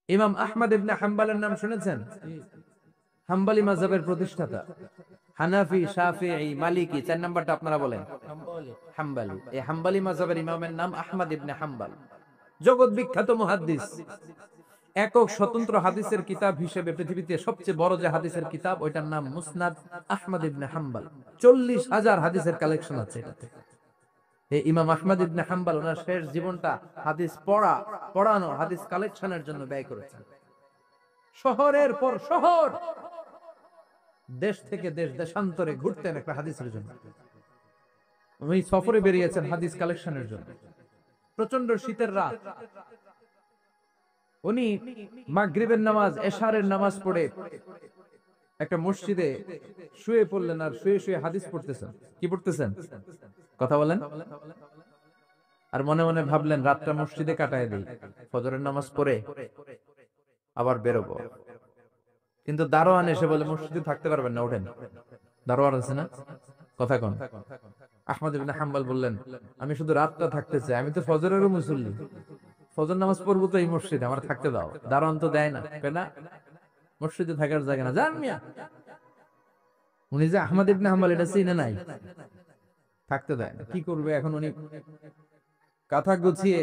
ইমাম আহমদ ইবনে হাম্বলের নাম শুনেছেন? হাম্বলি মাযহাবের প্রতিষ্ঠাতা। হানাফি, শাফিঈ, মালিকি, চার নাম্বারটা আপনারা বলেন। হাম্বলি। এই হাম্বলি মাযহাবের ইমামের নাম আহমদ ইবনে হাম্বল। জগৎ বিখ্যাত মুহাদ্দিস। একক স্বতন্ত্র হাদিসের কিতাব হিসেবে পৃথিবীতে সবচেয়ে বড় যে হাদিসের কিতাব, ওইটার নাম মুসনাদ আহমদ ইবনে হাম্বল। 40,000 হাদিসের কালেকশন আছে এটাতে। এই ইমাম আহমদ ইবনে হাম্বল ওনার শেষ জীবনটা হাদিস পড়ানো, হাদিস কালেকশনের জন্য ব্যয় করেছেন। শহরের পর শহর, দেশ থেকে দেশ, দেশান্তরে ঘুরতেন একটা হাদিসের জন্য। উনি সফরে বেরিয়েছেন হাদিস কালেকশনের জন্য। প্রচন্ড শীতের রাত, উনি মাগরিবের নামাজ, এশারের নামাজ পড়ে একটা মসজিদে শুয়ে পড়লেন, আর শুয়ে শুয়ে হাদিস পড়তেছেন। কি পড়তেছেন? কথা বলেন। আর মনে মনে ভাবলেন রাতটা মসজিদে কাটায় দিই, ফজরের নামাজ পড়ে আবার বেরোবো। কিন্তু দারোয়ান এসে বলে মসজিদে থাকতে পারবেন না, ওঠেন। দারোয়ান আছে না, কথা কোন? আহমদ ইবনে হাম্বল বললেন, আমি শুধু রাতটা থাকতে চাই, আমি তো ফজরেরও মুসল্লি, ফজর নামাজ পড়বো তো এই মসজিদে, আমার থাকতে দাও। দারোয়ান তো দেয় না, কেন? মসজিদে থাকার জায়গা না, জান মিয়া। উনি যে আহমদ ইবনে হাম্বল এটা চিনে নাই, থাকতে দেয় না। কি করবে এখন? উনি কাঁথা গুছিয়ে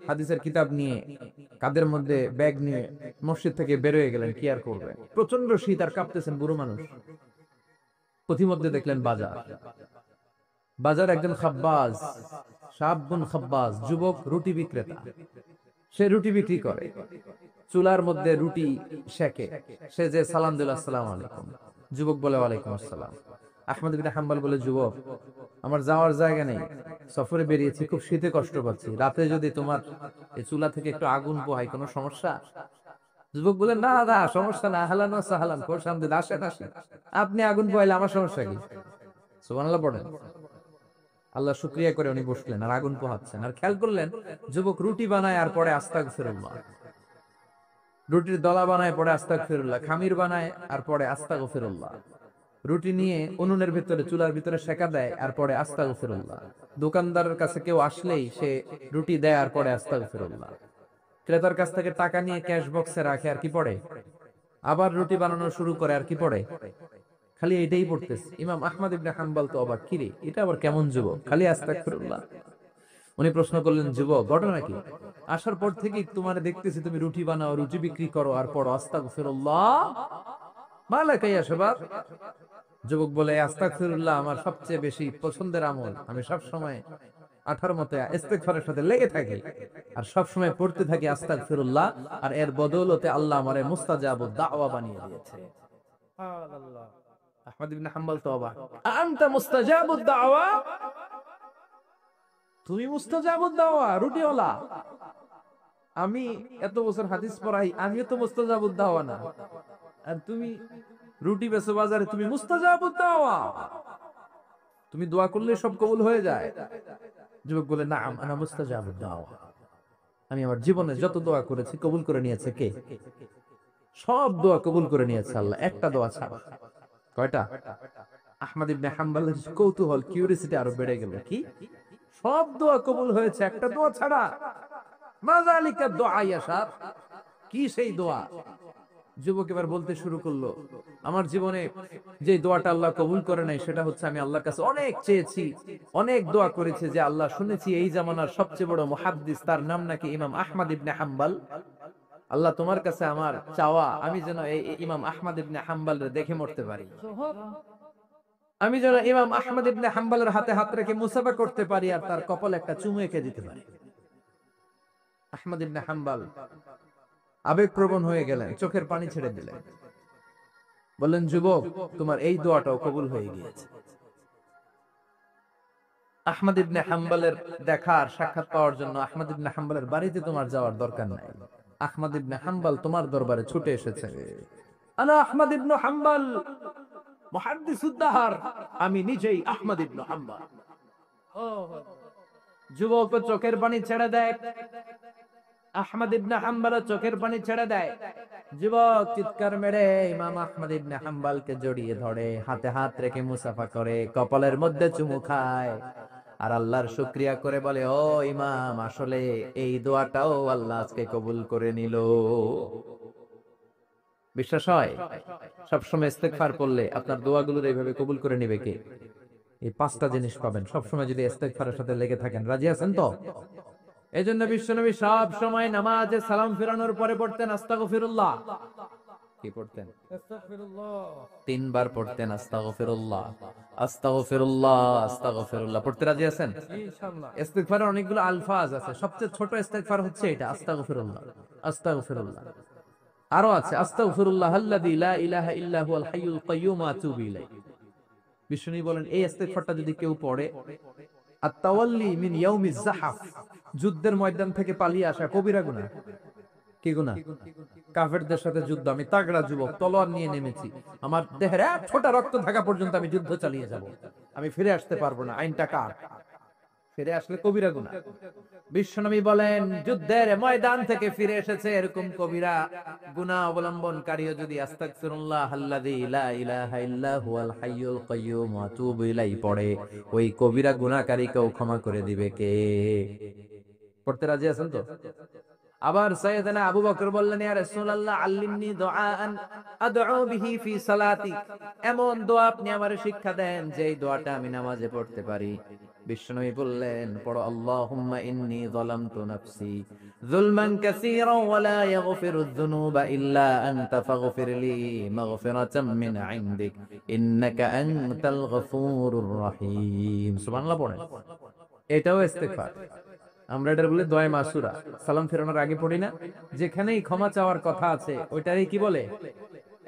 হাদিসের কিতাব নিয়ে কাদের মধ্যে ব্যাগ নিয়ে মসজিদ থেকে বের হয়ে গেলেন। কি আর করবে, প্রচন্ড শীত, আর কাঁপতেছেন, বুড়ো মানুষ। পথিমধ্যে দেখলেন বাজার। বাজার একজন খাব্বাজ, শাবুন খাব্বাজ, যুবক রুটি বিক্রেতা। সে রুটি বিক্রি করে, চুলার মধ্যে রুটি সেকে। সে যে সালাম দিল, আসসালামু আলাইকুম। যুবক বলে, ওয়ালাইকুম আসসালাম। আহমদ ইবনে হাম্বল বলে, যুবক, আমার যাওয়ার জায়গা নেই, সফরে বেরিয়েছি, খুব শীতে কষ্ট পাচ্ছি, রাতে যদি তোমার এই চুলা থেকে একটু আগুন পোহাই, কোনো সমস্যা? যুবক বলে, না না, সমস্যা না, আহলান ওয়া সাহলান, খোশামদিদ, আসেন আসেন, আপনি আগুন পোহাইলে আমার সমস্যা কি? সুবহানাল্লাহ পড়েন। আল্লাহ শুকরিয়া করে উনি বসলেন আর আগুন পোহাচ্ছেন, আর খেয়াল করলেন যুবক রুটি বানায় আর পরে আস্তাগফিরুল্লাহ, রুটির দলা বানায় পরে আস্তাগফিরুল্লাহ, খামির বানায় আর পরে আস্তাগফিরুল্লাহ, রুটি নিয়ে উনুনের ভিতরে, চুলার ভিতরে সেকা দেয় আর পরে আস্তাগফিরুল্লাহ, দোকানদারের কাছে কেউ আসলেই সে রুটি দেয় আর পরে আস্তাগফিরুল্লাহ, ক্রেতার কাছ থেকে টাকা নিয়ে ক্যাশ বক্সে রাখে আর কি পড়ে, আবার রুটি বানানো শুরু করে আর কি পড়ে, খালি এটাই পড়তেছে। ইমাম আহমদ ইবনে হাম্বল তো অবাক, কিরে এটা আবার কেমন যুবক, খালি আস্তাগফিরুল্লাহ। উনি প্রশ্ন করলেন, যুবক ঘটনা কি? আসার পর থেকেই তোমার দেখতেছি তুমি রুটি বানাও, রুটি বিক্রি করো আর পড়ো আস্তাগফিরুল্লাহ, মালাকা ইয়া শাবাব। যুবক বলে, আস্তাগফিরুল্লাহ আমার সবচেয়ে বেশি পছন্দের আমল, আমি সব সময় আঠার মতো ইস্তেগফারের সাথে লেগে থাকি আর সব সময় পড়তে থাকি আস্তাগফিরুল্লাহ, আর এর বদৌলতে আল্লাহ আমারে মুস্তাজাবুদ দাওয়া বানিয়ে দিয়েছে। সুবহানাল্লাহ। আহমদ ইবনে হাম্বল তো অবাক, আনতা মুস্তাজাবুদ দাওয়া, তুমি মুস্তাজাবুদ দাওয়া, রুটিওয়ালা। আমি এত বছর হাদিস পড়াই, আমিও তো মুস্তাজাবুদ দাওয়া না, আর তুমি রুটি বেচো বাজারে, তুমি মুস্তাজাবুদ দাওয়া, তুমি দোয়া করলে সব কবুল হয়ে যায়। যুবক বলে, নাম আনা মুস্তাজাবুদ দাওয়া, আমি আমার জীবনে যত দোয়া করেছি কবুল করে নিয়েছে কে? সব দোয়া কবুল করে নিয়েছে আল্লাহ, একটা দোয়া ছাড়া। কয়টা? আহমদ ইবনে হাম্বলের কৌতূহল, কিউরিসিটি আরো বেড়ে গেল। কি? সব দোয়া কবুল হয়েছে, একটা দোয়া ছাড়া? মাযালিকা দোয়া ইয়া শাব, কি সেই দোয়া? যুবক এবার বলতে শুরু করলো, আমার জীবনে যে দোয়াটা আল্লাহ কবুল করে নাই সেটা হচ্ছে, আমি আল্লাহর কাছে অনেক চেয়েছি, অনেক দোয়া করেছি যে আল্লাহ, শুনেছি এই জামানার সবচেয়ে বড় মুহাদ্দিস, তার নাম নাকি ইমাম আহমদ ইবনে হাম্বল। আল্লাহ তোমার কাছে আমার চাওয়া, আমি যেন এই ইমাম আহমদ ইবনে হাম্বলরে দেখে মরতে পারি, আমি যেন ইমাম আহমদ ইবনে হাম্বলের হাতে হাত রেখে মুসাফা করতে পারি আর তার কপালে একটা চুমু এঁকে দিতে পারি। আহমদ ইবনে হাম্বল আবেগপ্রবণ হয়ে গেলেন, চোখের পানি ছেড়ে দিলেন, বললেন, যুবক তোমার এই দোয়াটাও কবুল হয়ে গিয়েছে। আহমদ ইবনে হাম্বলের দেখার সাক্ষাৎ পাওয়ার জন্য আহমদ ইবনে হাম্বলের বাড়িতে তোমার যাওয়ার দরকার নাই, আহমদ ইবনে হাম্বল তোমার দরবারে ছুটে এসেছে। আনা আহমদ ইবনে হাম্বল মুহাদ্দিসুদ দাহর, আমি নিজেই আহমদ ইবনে হাম্বল। যুবক চোখের পানি ছেড়ে দেয়, আহমদ ইবনে হাম্বল চোখের পানি ছেড়ে দেয়। যুবক চিৎকার মেরে ইমাম আহমদ ইবনে হাম্বলকে জড়িয়ে ধরে, হাতে হাত রেখে মুসাফা করে, কপালের মধ্যে চুমু খায়। আর আল্লাহর শুকরিয়া করে বলে, ও ইমাম, আসলে এই দোয়াটাও আল্লাহ আজকে কবুল করে নিল। বিশ্বাস হয়? সবসময় ইস্তেগফার পড়লে আপনার দোয়াগুলোর এইভাবে কবুল করে নিবে কে? এই পাঁচটা জিনিস পাবেন সবসময় যদি ইস্তেগফারের সাথে লেগে থাকেন। রাজি আছেন তো? এই জন্য বিশ্বনবী সব সময় নামাজে সালাম ফেরানোর পরে পড়তেন আস্তাগফিরুল্লাহ। কি পড়তেন? তিনবার পড়তেন আস্তাগফিরুল্লাহ, আস্তাগফিরুল্লাহ, আস্তাগফিরুল্লাহ। পড়তে রাজি আছেন? ইস্তিগফারের অনেকগুলো আলফাজ আছে, সবচেয়ে ছোট ইস্তিগফার হচ্ছে এটা, আস্তাগফিরুল্লাহ, আস্তাগফিরুল্লাহ। আরো আছে আস্তাগফিরুল্লাহ আল্লাযী লা ইলাহা ইল্লা হুয়াল হাইয়ুল কাইয়্যুম ওয়া আতুবু ইলাইহি। বিষ্ণু বলেন এই ইস্তিগফারটা যদি কেউ পড়ে, আত-তাওয়াল্লি মিন ইয়াউমিজ যাহাফ, যুদ্ধের ময়দান থেকে পালিয়ে আসা কবিরা গুনাহ। কি গুনাহ? কাফেরদের সাথে যুদ্ধ, আমি তাগড়া যুবক, তলোয়ার নিয়ে নেমেছি, আমার দেহের এক ফোঁটা রক্ত থাকা পর্যন্ত আমি যুদ্ধ চালিয়ে যাব, আমি ফিরে আসতে পারবো না, আইনটা কার? ফিরে আসলে কবিরা গুনাহ। বিশ্বনবী বলেন যুদ্ধের ময়দান থেকে ফিরে এসেছে এরকম কবিরা গুনাহ অবলম্বনকারীও যদি আস্তাগফিরুল্লাহ আল্লাযী লা ইলাহা ইল্লা হুয়াল হাইয়ুল কাইয়্যুম ওয়া আতুবু ইলাইহি পড়ে, ওই কবিরা গুনাহকারীকেও ক্ষমা করে দিবে কে? পড়তে রাজি আছেন তো? আবার সাইয়েদনা আবু বকর বললেন, ইয়া রাসূলুল্লাহ আল্লিমনি দুআআন আদউ বিহি ফি সালাতি, এমন দোয়া আপনি আমারে শিক্ষা দেন যে এই দোয়াটা আমি নামাজে পড়তে পারি। বিশ্বনবী বললেন, পড়ো আল্লাহুম্মা ইন্নী যালামতু নাফসি যুলমান কাসীরান ওয়া লা ইয়াগফিরুয যুনুবা ইল্লা আনতা ফাগফিরলি মাগফিরাতাম মিন ইনদিক ইন্নাকা আনতাল গফুরুর রহিম। সুবহানাল্লাহ পড়েন। এটাও ইস্তিগফার। আমরা এটার বলে দোয়া মাসুরা, সালাম ফেরানোর আগে পড়ি না? যেখানেই ক্ষমা চাওয়ার কথা আছে ওইটারই কি বলে?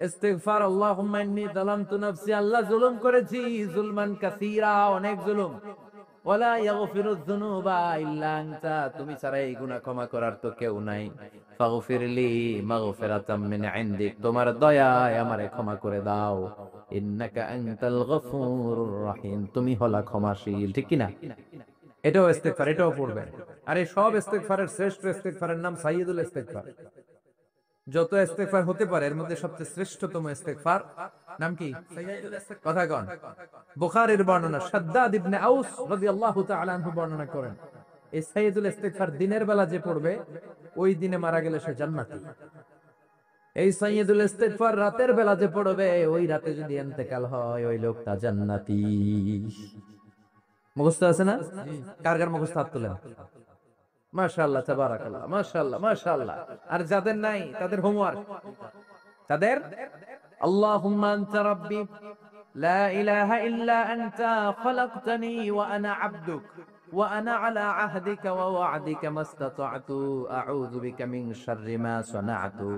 ইস্তিগফার। আল্লাহুম্মা ইন্নী যালামতু নাফসি, আল্লাহ জুলুম করেছি, যুলমান কাসীরা, অনেক জুলুম, ওয়ালা ইয়াগফিরুয যুনুবা ইল্লা আনতা, তুমি ছাড়া এই গুনাহ ক্ষমা করার তো কেউ নাই। ফাগফিরলি মাগফিরাতাম মিন ইনদিক, তোমার দয়ায় আমারে ক্ষমা করে দাও। ইন্নাকা আনতাল গফুরুর রহিম, তুমি হলা ক্ষমাশীল। ঠিক কি না? এটাও ইস্তিগফার, এটাও পড়বেন। আর এই সব ইস্তিগফারের শ্রেষ্ঠ ইস্তিগফারের নাম সাইয়্যিদুল ইস্তিগফার। যত ইস্তিগফার হতে পারে এর মধ্যে সবচেয়ে শ্রেষ্ঠতম ইস্তিগফার নাম কি? কথা কন। বুখারীর বর্ণনা, শাদ্দাদ ইবনে আউস রাদিয়াল্লাহু তাআলা আনহু বর্ণনা করেন, এই সাইয়্যিদুল ইস্তিগফার দিনের বেলা যে পড়বে ওই দিনে মারা গেলে সে জান্নাতি। এই সাইয়্যিদুল ইস্তিগফার রাতের বেলা যে পড়বে ওই রাতে যদি ইন্তেকাল হয় ওই লোকটা জান্নাতি। মুখস্থ আছে না? কার কার মুখস্থ? হাত তোলেন। মাশাআল্লাহ, তাবারাকাল্লাহ, মাশাআল্লাহ, মাশাআল্লাহ। আর যাদের নাই তাদের হোমওয়ার্ক, তাদের আল্লাহুম্মা আনতা রাব্বি লা ইলাহা ইল্লা আনতা খালাকতানি ওয়া আনা আবদুক ওয়া আনা আলা আহদিকা ওয়া ওয়া'দিকা মাসতাতা'তু আউযু বিকা মিন শাররি মা সানা'তু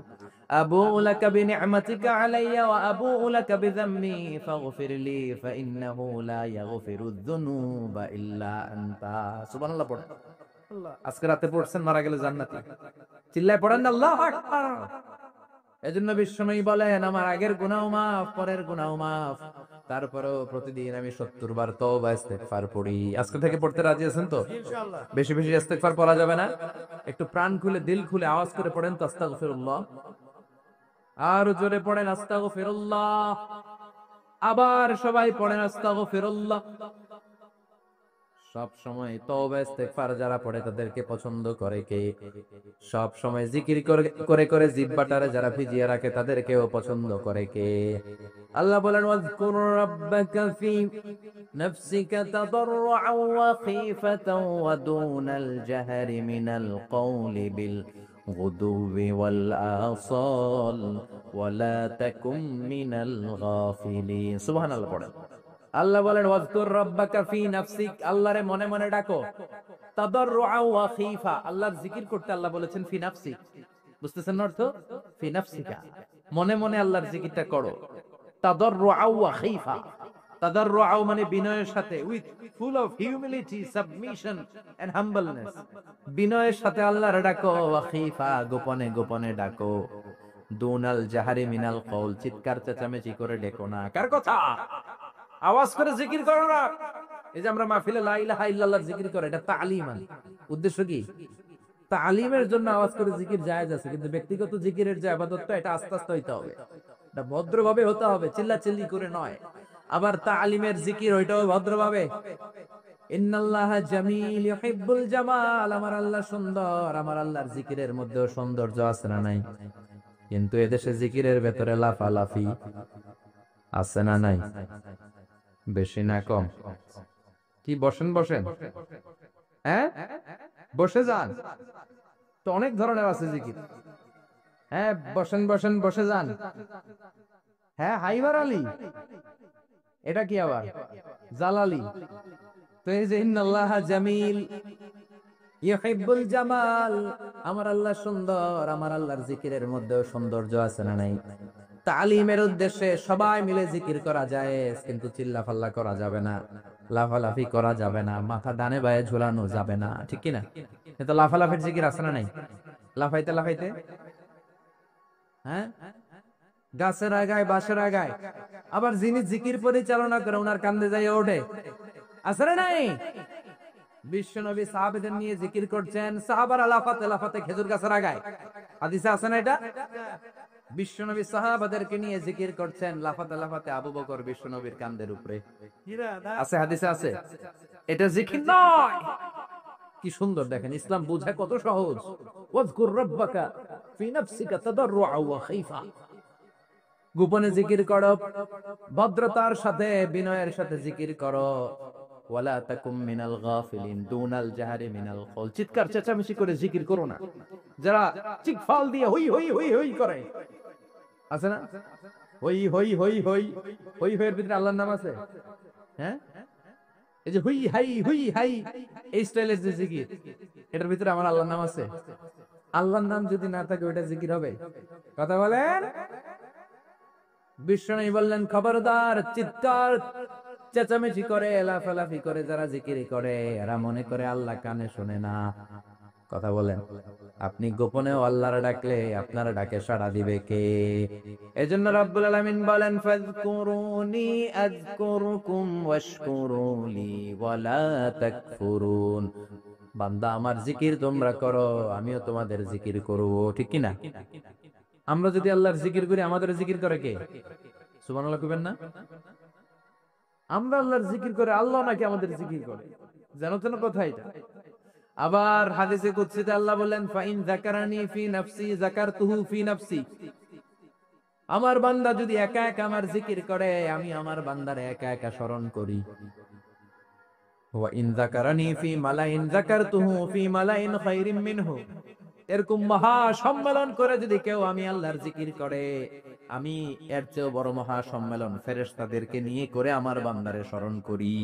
আবুউ লাকা বিনি'মাতিকা আলাইয়া ওয়া আবুউ লাকা বিযাম্মি ফাগফিরলি ফাইন্নাহু লা ইয়াগফিরুয যুনুবা ইল্লা আনতা। সুবহানাল্লাহ পড়েন। আজকে রাতে পড়ছেন, মারা গেলে জান্নাতি। চিল্লায় পড়েন না আল্লাহু আকবার। এজন্য বিশ্বনবী বলেন, আমার আগের গুনাহ মাফ, পরের গুনাহ মাফ, তারপরেও প্রতিদিন আমি 70 বার তওবা ইস্তিগফার পড়ি। আজকে থেকে পড়তে রাজি আছেন তো? ইনশাআল্লাহ। বেশি বেশি ইস্তিগফার পড়া যাবে না? একটু প্রাণ খুলে দিল খুলে আওয়াজ করে পড়েন তো আস্তাগফিরুল্লাহ। আর জোরে পড়েন আস্তাগফিরুল্লাহ। আবার সবাই পড়েন আস্তাগফিরুল্লাহ। সব সময় তওবা ইস্তিগফার যারা পড়ে তাদেরকে পছন্দ করে কে? সব সময় জিকির করে করে জিহ্বাটারে যারা ভিজিয়ে রাখে তাদেরকেও পছন্দ করে কে? আল্লাহ বলেন, ওয়াজকুর রাব্বাকা ফি নাফসিকা তাদাররুআন ওয়া খীফাতান ওয়া দুনাল জাহরি মিনাল কওলি বিল গুদুবি ওয়াল আসাল ওয়া লা তাকুম মিনাল গাফিলিন। সুবহানাল্লাহ পড়েন। আল্লাহ বলেন, ওয়াজকুর রাব্বাকা ফি নাফসিক, আল্লাহরে মনে মনে ডাকো, তাদাররুআন ওয়া খীফা, আল্লাহর জিকির করতে আল্লাহ বলেছেন ফি নাফসিক। বুঝতেছেন না অর্থ? ফি নাফসিকা, মনে মনে আল্লাহর জিকিরটা করো। তাদাররুআন ওয়া খীফা, তাদাররুআন মানে বিনয়ের সাথে, with full of humility, submission and humbleness, বিনয়ের সাথে আল্লাহরে ডাকো। ওয়া খীফা, গোপনে গোপনে ডাকো। দুনাল জাহারি মিনাল কওল, চিৎকার চেঁচামেচি করে ডেকো না। কার কথা? আওয়াজ করে জিকির করো না। এই যে আমরা মাহফিলে লা ইলাহা ইল্লাল্লাহ জিকির করে, এটা তালিমান। উদ্দেশ্য কি? তালিমের জন্য আওয়াজ করে জিকির জায়েজ আছে, কিন্তু ব্যক্তিগত জিকিরের যে ইবাদতটা এটা আস্তে আস্তে হইতে হবে, এটা ভদ্রভাবে হতে হবে, চিল্লাচিল্লি করে নয়। আবার তালিমের জিকির ওইটাও ভদ্রভাবে। ইন্নাল্লাহা জামিল ইউহিব্বুল জামাল, আমার আল্লাহ সুন্দর, আমার আল্লাহর জিকিরের মধ্যেও সৌন্দর্য আছে না নাই? কিন্তু এদেশে জিকিরের ভেতরে লাফালাফি আছে না নাই? বেশি না কম? কি বসেন বসেন, হ্যাঁ বসে যান, তো অনেক ধরনের আছে জিকির। হ্যাঁ বসেন বসেন, বসে যান। হ্যাঁ হাইবার আলী, এটা কি আবার জালালি? তো এই যে ইন্নাল্লাহা জামিল ইউহিব্বুল জামাল, আমার আল্লাহ সুন্দর, আমার আল্লাহর জিকিরের মধ্যেও সৌন্দর্য আছে না নাই? তালিমের উদ্দেশ্যে সবাই মিলে জিকির করা যায়, কিন্তু চিল্লাফাল্লা করা যাবে না, লাফালাফি করা যাবে না, মাথা ডানে বায়ে ঝুলানো যাবে না, ঠিক কি না? কিন্তু লাফালাফির জিকির আছে না নাই? লাফাইতে লাফাইতে, হ্যাঁ গাছের আগায় বাঁশের আগায়, আবার যিনি জিকির পরিচালনা করে ওনার কান্দে যাই ওঠে, আছে না নাই? বিশ্বনবী সাহাবাদের নিয়ে জিকির করছেন, সাহাবারা লাফাতে লাফাতে খেজুর গাছের আগায়, হাদিসে আছে না এটা? বিশ্বনবী সাহাবাদেরকে নিয়ে জিকির করছেন, লাফাতে লাফাতে আবু বকর বিশ্বনবীর কান্দের উপরে, আছে হাদিসে আছে। এটা জিকির নয়। কি সুন্দর দেখেন, ইসলাম বুঝা কত সহজ। ওয়াজকুর রাব্বাকা ফি নাফসিকা তাদাররুআ ওয়া খাইফা, গোপনে জিকির করো, ভদ্রতার সাথে বিনয়ের সাথে জিকির করো। ওয়ালা তাকুম মিনাল গাফিলিন দুনাল জাহারি মিনাল কওল, চিৎকার চেঁচামেচি করে জিকির করো না। যারা চিকফাল দিয়ে হই হই হই হই করে, আছে না? হই হই হই হই হই হইয়ের ভিতরে আল্লাহর নাম আছে? হ্যাঁ, এই যে হুই হাই হুই হাই, এই স্টাইলের যে জিকির, এটার ভিতরে আমার আল্লাহর নাম আছে? আল্লাহর নাম যদি না থাকে ওইটা জিকির হবে? কথা বলেন। বিশ্বনবী বললেন, খবরদার, চিৎকার চেঁচামেচি করে লাফালাফি করে যারা জিকির করে, এরা মনে করে আল্লাহ কানে শোনে না। কথা বলেন। আপনি গোপনেও আল্লাহর ডাকলে আপনার ডাকে সাড়া দিবে কে? এজন্য রব্বুল আলামিন বলেন, ফাযকুরুনি আযকুরুকুম ওয়াশকুরুলি ওয়ালা তাকফুরুন। বান্দা আমার জিকির তোমরা করো, আমিও তোমাদের জিকির করব, ঠিক কি না? আমরা যদি আল্লাহর জিকির করি, আমাদের জিকির করে কে? সুবহানাল্লাহ কইবেন না? আমরা আল্লাহর জিকির করে, আল্লাহ নাকি আমাদের জিকির করে? জানো তো না কথা এটা? আবার হাদিসে কুদসিতে আল্লাহ বলেন, ফাইন যাকারানি ফি নাফসি যাকারতুহু ফি নাফসি, আমার বান্দা যদি একা একা আমার জিকির করে, আমি আমার বান্দারে একা একা স্মরণ করি। ওয়া ইন যাকারানি ফি মালাইন যাকারতুহু ফি মালাইন খায়রিম মিনহু, এরকম মহা সম্মেলন করে যদি কেউ আমি আল্লাহর জিকির করে, আমি এর চেয়ে বড় মহা সম্মেলন ফেরেশতাদেরকে নিয়ে করে আমার বান্দারে স্মরণ করি।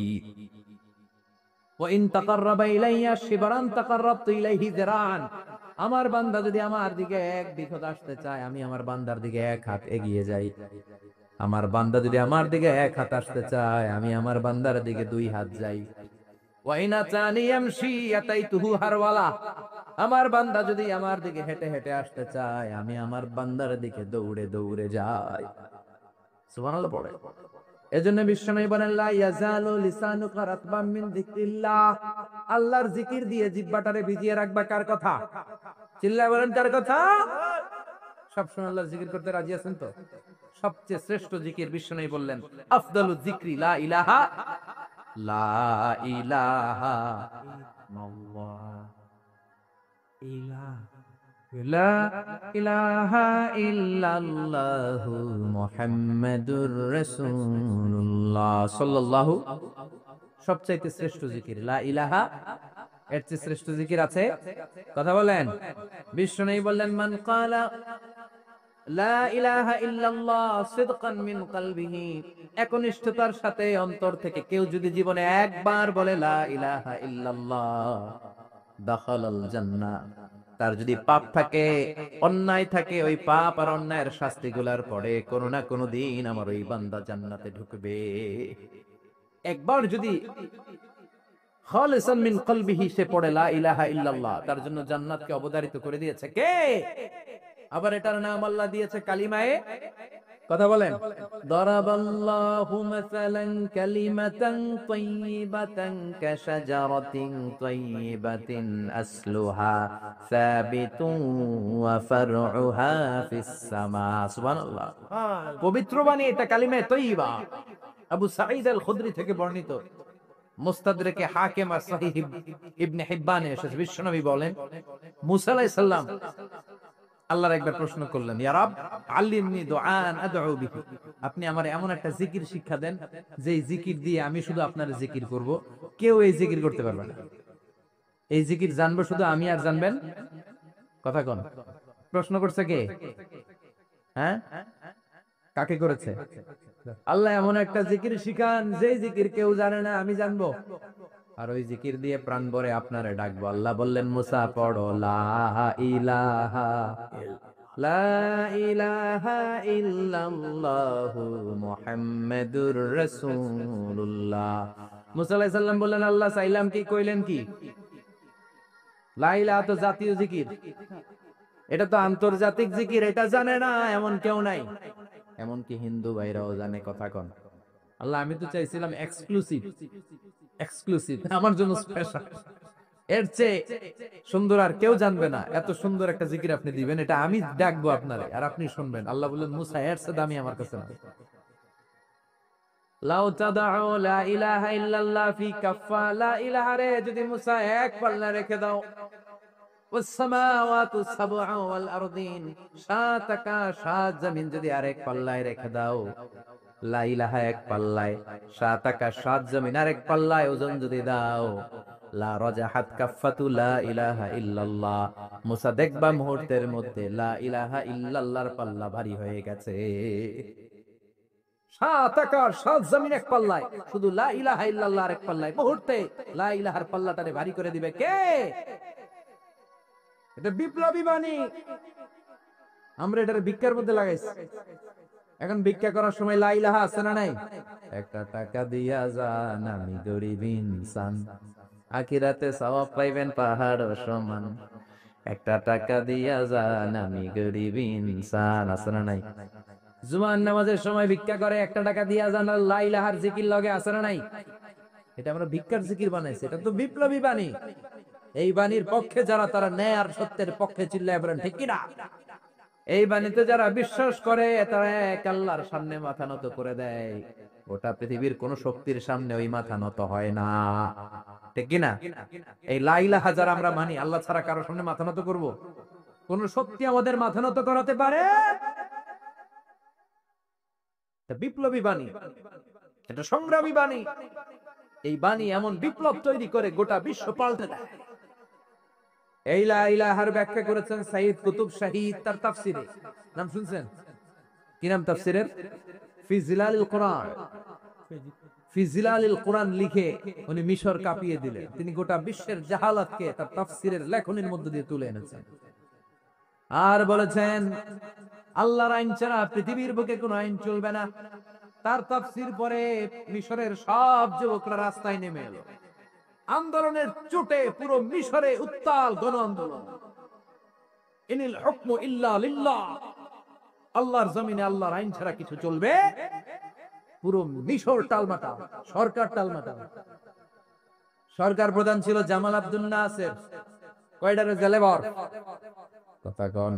ওয়া ইন তাকাররাবা ইলাইয়া শিবরান তাকাররাবতু ইলাইহি যিরান, আমার বান্দা যদি আমার দিকে এক বিঘত আসতে চায়, আমি আমার বান্দার দিকে এক হাত এগিয়ে যাই। আমার বান্দা যদি আমার দিকে এক হাত আসতে চায়, আমি আমার বান্দার দিকে দুই হাত যাই। ওয়া ইন আতানি ইয়ামশি আতাইতুহু হারওয়ালা, আমার বান্দা যদি আমার দিকে হেঁটে হেঁটে আসতে চায়, আমি আমার বান্দার দিকে দৌড়ে দৌড়ে যাই। সুবহানাল্লাহ পড়ে। এজন্য বিশ্বনবী বলেন, লা ইয়াজালু লিসানুকা রাতবাম মিন যিকরিল্লাহ, আল্লাহর জিকির দিয়ে জিহ্বাটারে ভিজিয়ে রাখবা। কার কথা? চিল্লায় বলেন, কার কথা? সব সময় আল্লাহর জিকির করতে রাজি আছেন তো? সবচেয়ে শ্রেষ্ঠ জিকির বিশ্বনবী বললেন, আফদালুয যিকরি লা ইলাহা লা ইলাহা ইল্লাল্লাহ, লা ইলাহা ইল্লাল্লাহু মুহাম্মাদুর রাসূলুল্লাহ সাল্লাল্লাহু। সবচাইতে শ্রেষ্ঠ জিকির লা ইলাহা, এর চেয়ে শ্রেষ্ঠ জিকির আছে? কথা বলেন। বিশ্বনবী বললেন, মান ক্বালা লা ইলাহা ইল্লাল্লাহ সিদকান মিন কলবিহি, একনিষ্ঠতার সাথে অন্তর থেকে কেউ যদি জীবনে একবার বলে লা ইলাহা ইল্লাল্লাহ, দাখালাল জান্নাহ, তার যদি পাপ থাকে, অন্যায় থাকে, ওই পাপ আর অন্যায়ের শাস্তিগুলার পরে কোনো না কোনো দিন আমার ওই বান্দা জান্নাতে ঢুকবে। একবার যদি খালিসান মিন কলবিহি সে পড়ে লা ইলাহা ইল্লাল্লাহ, তার জন্য জান্নাতকে অবধারিত করে দিয়েছে কে? আবার এটার নাম আল্লাহ দিয়েছে কালিমায়ে, কথা বলেন, দারাবাল্লাহু মাসালান কালিমাতান তাইয়িবাতান কাশাজারাতিন তাইয়িবাতিন আসলুহা সাবিতুন ওয়া ফারউহা ফিস সামা। সুবহানাল্লাহ। পবিত্র বাণী এটা কালিমায়ে তাইয়িবা। আবু সাঈদ আল খুদরি থেকে বর্ণিত, মুস্তাদরেকে হাকিম আর সহিহ ইবনে হিব্বানে এসেছে, বিশ্বনবী বলেন মুসা আলাইহিস সালাম আল্লাহর একবার প্রশ্ন করলেন, ইয়া রাব আল্লিমনি দুআন আদউ বিহি, আপনি আমার এমন একটা জিকির শিক্ষা দেন যেই জিকির দিয়ে আমি শুধু আপনার জিকির করব, কেউ এই জিকির করতে পারবে না। এই জিকির জানবো শুধু আমি, আর জানবেন কথা কোন? প্রশ্ন করছে কে? হ্যাঁ, কাকে করেছে? আল্লাহ এমন একটা জিকির শিখান যেই জিকির কেউ জানে না, আমি জানবো, আর ওই জিকির দিয়ে প্রাণ ভরে আপনারে ডাকবো। আল্লাহ বললেন মুসা পড়ো লা ইলাহা লা ইলাহা ইল্লাল্লাহু মুহাম্মাদুর রাসূলুল্লাহ। মুসা আলাইহিস সালাম বললেন আল্লাহ চাইলাম কি, কইলেন কি? লা ইলাহা তো জাতীয় জিকির, এটা তো আন্তর্জাতিক জিকির, এটা জানে না এমন কেউ নাই, এমনকি হিন্দু ভাইরাও জানে কথা কোন। আল্লাহ আমি তো চাইছিলাম এক্সক্লুসিভ, এক্সক্লুসিভ আমার জন্য স্পেশাল, এর চেয়ে সুন্দর আর কেউ জানবে না, এত সুন্দর একটা জিকির আপনি দিবেন, এটা আমি ডাকবো আপনারে আর আপনি শুনবেন। আল্লাহ বললেন মুসা এর চেয়ে দামি আমার কাছে না। লাউ তাদাউ লা ইলাহা ইল্লাল্লাহ ফি কাফা, লা ইলাহা রে যদি মুসা এক পাল্লা রেখে দাও, ওয়াস সামাওয়াতু সাবউ ওয়াল আরদিন, সাত আকাশ সাত জমিন যদি আরেক পাল্লায় রেখে দাও, লা ইলাহা এক পাল্লায়, সাত আকাশ সাত জমিন আরেক পাল্লায় ওজন যদি দাও, লা রাজাহাত কাফাতু লা ইলাহা ইল্লাল্লাহ, মুসা দেখবা মুহূর্তের মধ্যে লা ইলাহা ইল্লাল্লাহর পাল্লা ভারী হয়ে গেছে। সাত আকাশ সাত জমিন এক পাল্লায়, শুধু লা ইলাহা ইল্লাল্লাহর এক পাল্লায়, মুহূর্তে লা ইলাহার পাল্লাটারে ভারী করে দিবে কে? এটা বিপ্লবী বাণী। আমরা এটার ভিক্ষার মধ্যে লাগাইছি। এখন ভিক্ষা করার সময় লা ইলাহা আছে না নাই? একটা টাকা দিয়া যান আমি গরিব ইনসান, আখিরাতে সওয়াব পাইবেন পাহাড় সমান, একটা টাকা দিয়া যান আমি গরিব ইনসান, আছে না নাই? জুমার নামাজের সময় ভিক্ষা করে, একটা টাকা দিয়া যান লা ইলাহার জিকির লগে, আছে না নাই? এটা আমরা ভিক্ষার জিকির বানাইছি, এটা তো বিপ্লবী বাণী। এই বাণীর পক্ষে যারা, তারা ন্যায় আর সত্যের পক্ষে চিল্লায় বলেন ঠিক কিনা? এই বাণীতে যারা বিশ্বাস করে তারা এক আল্লাহর সামনে মাথা নত করে দেয়, গোটা পৃথিবীর কোন শক্তির সামনে ওই মাথা নত হয় না, ঠিক কিনা? এই লা ইলাহা যারা আমরা মানি, আল্লাহ ছাড়া কারোর সামনে মাথা নত করব? কোন শক্তি আমাদের মাথা নত করাতে পারে? এটা বিপ্লবী বাণী, এটা সংগ্রামী বাণী। এই বাণী এমন বিপ্লব তৈরি করে গোটা বিশ্ব পাল্টে দেয়। এই লা ইলাহার ব্যাখ্যা করেছেন সাইয়্যিদ কুতুব শাহীদ তার তাফসিরে, নাম শুনছেন? কি নাম তাফসিরের? ফি জিলালিল কোরআন। ফি জিলালিল কোরআন লিখে উনি মিশর কাঁপিয়ে দিলেন। তিনি গোটা বিশ্বের জাহালাতকে তার তাফসিরের লেখনের মধ্যে দিয়ে তুলে এনেছেন। আর বলেছেন আল্লাহর আইন ছাড়া পৃথিবীর বুকে কোনো আইন চলবে না। তার তাফসির পরে মিশরের সব যুবকরা রাস্তায় নেমে এলো। আন্দোলনের চোটে পুরো মিশরে উত্তাল গণ আন্দোলন। ইনিল হুকমু ইল্লা লিল্লাহ, আল্লাহর জমিনে আল্লাহর আইন ছাড়া কিছু চলবে? পুরো মিশর টালমাটাল, সরকার টালমাটাল। সরকার প্রধান ছিল জামাল আব্দুল নাসের, কয়টারে জেলে ভর। কথা কোন?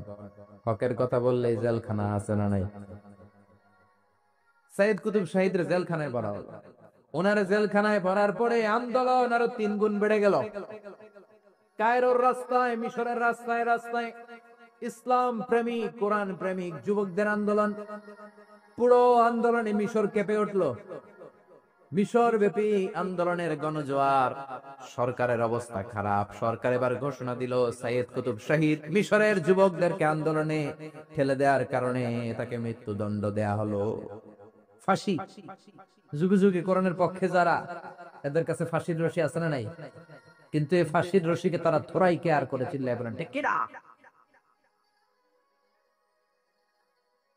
হকের কথা বললে জেলখানা আছে না নাই? সাইয়্যিদ কুতুব শাহীদের জেলখানায় ভরা হলো। ওনারে জেলখানায় ভরার পরে আন্দোলন আরো 3 গুণ বেড়ে গেল। কায়রোর রাস্তায়, মিশরের রাস্তায় রাস্তায় ইসলাম প্রেমিক, কোরআন প্রেমিক যুবকদের আন্দোলন। পুরো আন্দোলনে মিশর কেঁপে উঠল। মিশর ব্যাপী আন্দোলনের গণজোয়ার। সরকারের অবস্থা খারাপ। সরকার এবার ঘোষণা দিল সাইয়্যিদ কুতুব শাহীদ মিশরের যুবকদেরকে আন্দোলনে ঠেলে দেওয়ার কারণে তাকে মৃত্যুদণ্ড দেয়া হলো, ফাঁসি। যুগে যুগে কোরআনের পক্ষে যারা, এদের কাছে ফাঁসির রশি আছে না নাই? কিন্তু এই ফাঁসির রশিকে তারা থোড়াই কেয়ার করে চিল্লায় বলেন ঠিক কিনা?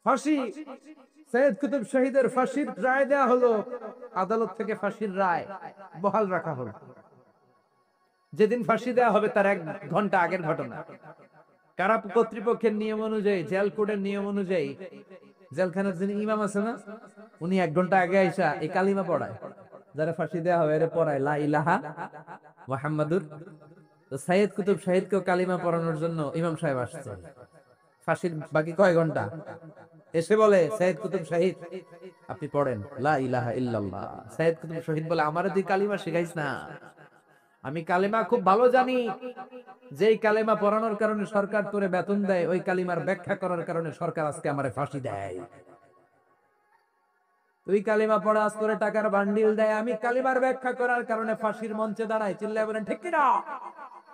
ফাঁসি, সাইয়্যিদ কুতুব শাহীদের ফাঁসির রায় দেয়া হলো। আদালত থেকে ফাঁসির রায় বহাল রাখা হলো। যেদিন ফাঁসি দেয়া হবে তার 1 ঘন্টা আগের ঘটনা। কারা কর্তৃপক্ষের নিয়ম অনুযায়ী, জেল কোডের নিয়ম অনুযায়ী জেলখানার যিনি ইমাম আছে না, উনি 1 ঘন্টা আগে আইসা এই কালিমা পড়ায়, যারা ফাঁসি দেয়া হবে এর পড়ায় লা ইলাহা মুহাম্মাদুর। তো সাইয়্যিদ কুতুব শাহীদকে কালিমা পড়ানোর জন্য ইমাম সাহেব আসছে। ফাঁসির বাকি কয় ঘন্টা? এসে বলে সাইয়েদ কুতুব শহীদ আপনি পড়েন লা ইলাহা ইল্লাল্লাহ। সাইয়েদ কুতুব শহীদ বলে আমারে তুই কালিমা শিখাইস না, আমি কালিমা খুব ভালো জানি, যেই কালিমা পড়ানোর কারণে সরকার তোরে বেতন দেয়, ওই কালিমার ব্যাখ্যা করার কারণে সরকার আজকে আমারে ফাঁসি দেয়। তুই কালিমা পড়াস, তোরে টাকার বান্ডিল দেয়, আমি কালিমার ব্যাখ্যা করার কারণে ফাঁসির মঞ্চে দাঁড়াই। চিল্লায় বলেন ঠিক কিনা?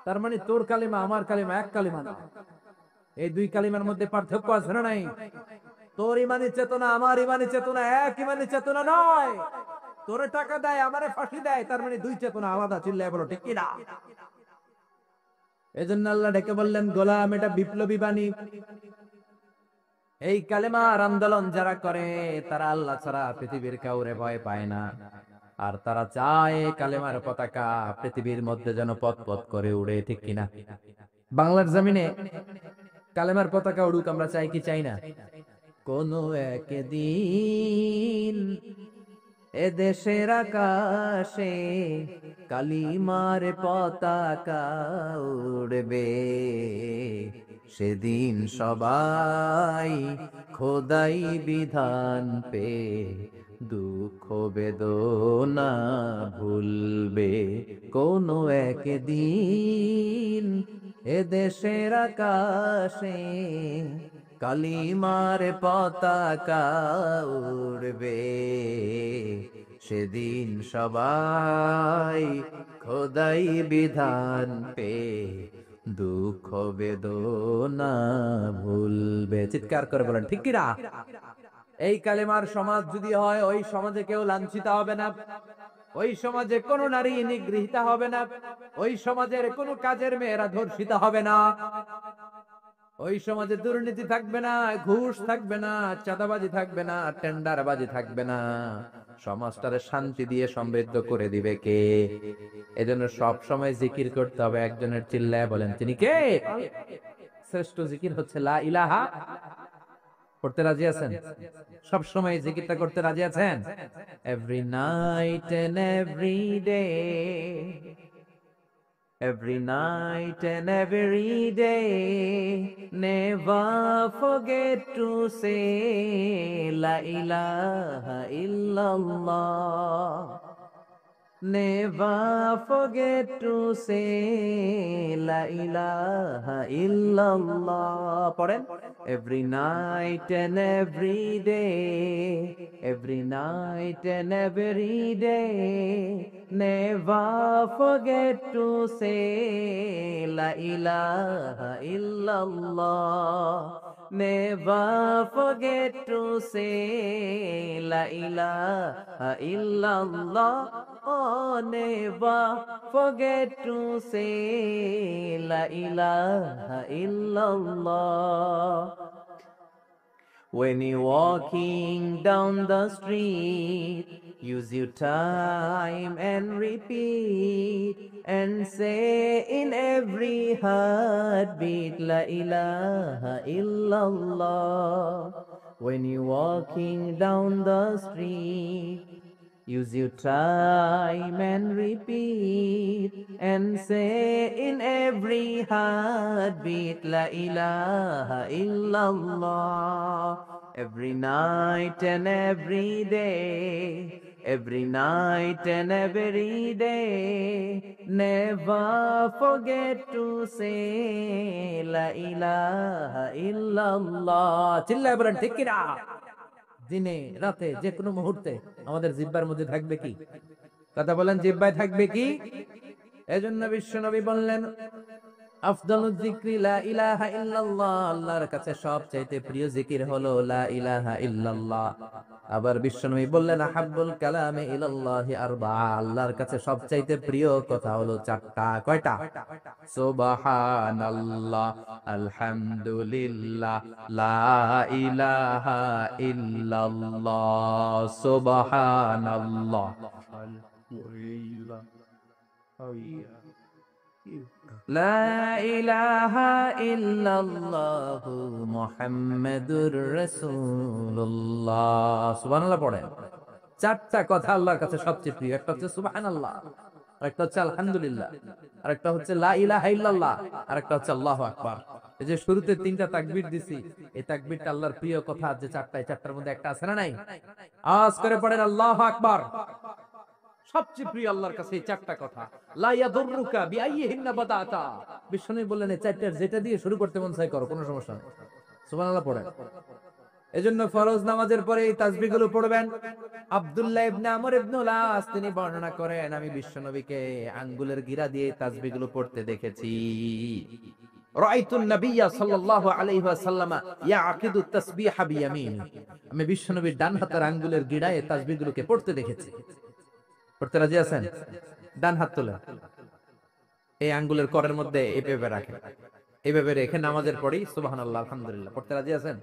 তার মানে তোর কালিমা আমার কালিমা এক কালিমা না, এই দুই কালিমার মধ্যে পার্থক্য আছে না নাই? তোর ইমানি চেতনা আমার ইমানি চেতনা এক, ইমানি চেতনা নয়। তোরে টাকা দেয়, আমারে ফাঁসি দেয়, তার মানে দুই চেতনা আলাদা। চিল্লায় বলো ঠিক কিনা? এজন্য আল্লাহ ডেকে বললেন গোলাম, এটা বিপ্লবী বাণী। এই কালেমার আন্দোলন যারা করে তারা আল্লাহ ছাড়া পৃথিবীর কাউরে ভয় পায় না, আর তারা চায় কালেমার পতাকা পৃথিবীর মধ্যে যেন পথ পথ করে উড়ে। ঠিক কিনা? বাংলার জমিনে কালেমার পতাকা উড়ুক, আমরা চাই কি চাই না? কোন একদিন এদেশের আকাশে কালিমার পতাকা উড়বে, সেদিন সবাই খোদাই বিধান পে দুঃখ বেদনা ভুলবে। কোন একদিন এদেশের আকাশে কালিমার পতাকা উড়বে, সেদিন সবাই খোদাই বিধান পে দুঃখ বেদনা ভুলবে। চিৎকার করে বলেন ঠিক কিনা? এই কালেমার সমাজ যদি হয়, ওই সমাজে কেউ লাঞ্ছিত হবে না, ওই সমাজে কোনো নারী নিগৃহীতা হবে না, ওই সমাজের কোনো কাজের মেয়েরা ধর্ষিত হবে না, ওই সমাজে দুর্নীতি থাকবে না, ঘুষ থাকবে না, চাঁদাবাজি থাকবে না, টেন্ডারবাজি থাকবে না। সমাজটারে শান্তি দিয়ে সমৃদ্ধ করে দিবে কে? এজন্য সব সময় জিকির করতে হবে একজনের। চিল্লায় বলেন তিনি কে? শ্রেষ্ঠ জিকির হচ্ছে লা ইলাহা। করতে রাজি আছেন? সব সময় জিকিরটা করতে রাজি আছেন? Every night and every day, every night and every day, never forget to say La ilaha illallah. Never forget to say La ilaha illallah. পড়েন every night and every day, every night and every day, never forget to say La ilaha illallah. Never forget to say La ilaha illallah. Oh, never forget to say La ilaha illallah. When you're walking down the street, use your time and repeat and say in every heartbeat La ilaha illallah. When you're walking down the street, use your time and repeat and say in every heartbeat La ilaha illallah. Every night and every day, every night and every day, never forget to say La ilaha illallah. চিল্লায় বলেন ঠিক কিনা? দিনে রাতে যে কোনো মুহূর্তে আমাদের জিহ্বার মধ্যে থাকবে কি? কথা বলেন, জিহ্বায় থাকবে কি? এজন্য বিশ্বনবী বললেন আফদালুয যিকরি লা ইলাহা ইল্লাল্লাহ। আল্লাহর কাছে সবচাইতে প্রিয় জিকির হলো লা ইলাহা ইল্লাল্লাহ। আবার বিশ্বনবী বললেন আহাব্বুল কালামে ইলাল্লাহি আরবাআ। আল্লাহর কাছে সবচাইতে প্রিয় কথা হলো চারটা। কয়টা? সুবহানাল্লাহ, আলহামদুলিল্লাহ, লা ইলাহা ইল্লাল্লাহ। সুবহানাল্লাহ, লা ইলাহা ইল্লাল্লাহ, মুহাম্মাদুর রাসূলুল্লাহ। সুবহানাল্লাহ পড়েন। চারটা কথা আল্লাহর কাছে সবচেয়ে প্রিয়। একটা হচ্ছে সুবহানাল্লাহ, আরেকটা হচ্ছে আলহামদুলিল্লাহ, আরেকটা হচ্ছে লা ইলাহা ইল্লাল্লাহ, আরেকটা হচ্ছে আল্লাহু আকবার। এই যে শুরুতে 3টা তাকবীর দিছি, এই তাকবীরটা আল্লাহর প্রিয় কথা, যে 4টা, এই 4টার মধ্যে একটা আছে না নাই? আওয়াজ করে পড়েন আল্লাহু আকবার। সবচেয়ে প্রিয় আল্লাহর কাছে এই 4টা কথা। লা ইয়াদুররুকা বিআইয়িহিন্না বাদাতা। বিষ্ণু বললেন এই 4টার যেটা দিয়ে শুরু করতে মন চাই করো, কোনো সমস্যা নেই। সুবহানাল্লাহ পড়েন। এজন্য ফরজ নামাজের পরে এই তাসবিহগুলো পড়বেন। আব্দুল্লাহ ইবনে আমর ইবনে আস তিনি বর্ণনা করেন, আমি বিশ্বনবীকে আঙ্গুলের গিরা দিয়ে তাসবিহগুলো পড়তে দেখেছি। রাআইতুন নাবিয়্যা সাল্লাল্লাহু আলাইহি ওয়াসাল্লাম ইয়াকিদু তাসবিহা বিয়ামিনি। আমি বিশ্বনবীর ডান হাতের আঙ্গুলের গিরায় তাসবিহগুলোকে পড়তে দেখেছি। পড়তে রাজি আছেন? ডান হাত তোলেন, এই আঙ্গুলের করের মধ্যে এইভাবে রাখেন, এইভাবে রেখে নামাজের পড়ি সুবহানাল্লাহ আলহামদুলিল্লাহ। পড়তে রাজি আছেন?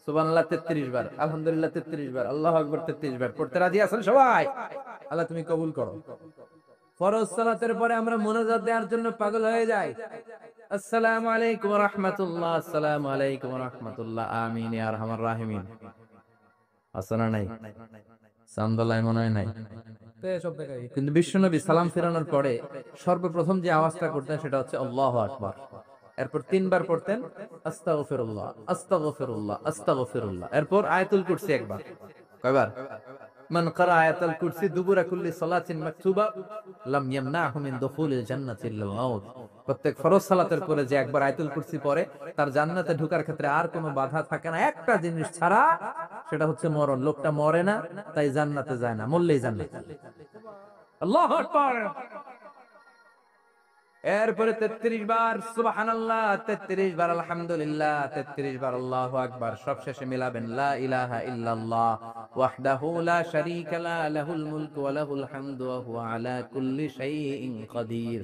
সুবহানাল্লাহ 33 বার, আলহামদুলিল্লাহ 33 বার, আল্লাহু আকবার 33 বার। পড়তে রাজি আছেন সবাই? আল্লাহ তুমি কবুল করো। ফরজ সালাতের পরে আমরা মুনাজাত দেওয়ার জন্য পাগল হয়ে যাই। আসসালামু আলাইকুম ওয়া রাহমাতুল্লাহ, আসসালামু আলাইকুম ওয়া রাহমাতুল্লাহ, আমিন ইয়া আরহামার রাহিমিন। আসনা নাই? সামদুল্লাহ মনে হয় নাই। কিন্তু বিশ্বনবী সালাম ফেরানোর পরে সর্বপ্রথম যে আওয়াজটা করতেন সেটা হচ্ছে আল্লাহু আকবার। এরপর 3 বার পড়তেন আস্তাগফিরুল্লাহ, আস্তাগফিরুল্লাহ, আস্তাগফিরুল্লাহ। এরপর আয়াতুল কুরসি একবার। কয়বার? মান ক্বারা আয়াতুল কুরসি দুবুরা কুল্লি সালাতিন মাকতুবা লাম ইয়ামনাহু মিন দুখুলিল জান্নাতি ইল্লা মাউত। প্রত্যেক ফরজ সালাতের পরে যে একবার আয়াতুল কুরসি পড়ে তার জান্নাতে ঢোকার ক্ষেত্রে আর কোনো বাধা থাকে না, একটা জিনিস ছাড়া, সেটা হচ্ছে মরণ। লোকটা মরে না, তাই জান্নাতে যায় না, মরলেই জান্নাতে। আল্লাহু আকবার। এরপরে 33 বার সুবহানাল্লাহ, 33 বার আলহামদুলিল্লাহ, 33 বার আল্লাহু আকবার। সবশেষে মিলাবেন লা ইলাহা ইল্লাল্লাহ ওয়াহদাহু লা শারীকা লা লাহুল মুলকু ওয়া লাহুল হামদু ওয়া হুয়া আলা কুল্লি শাইইন কাদির।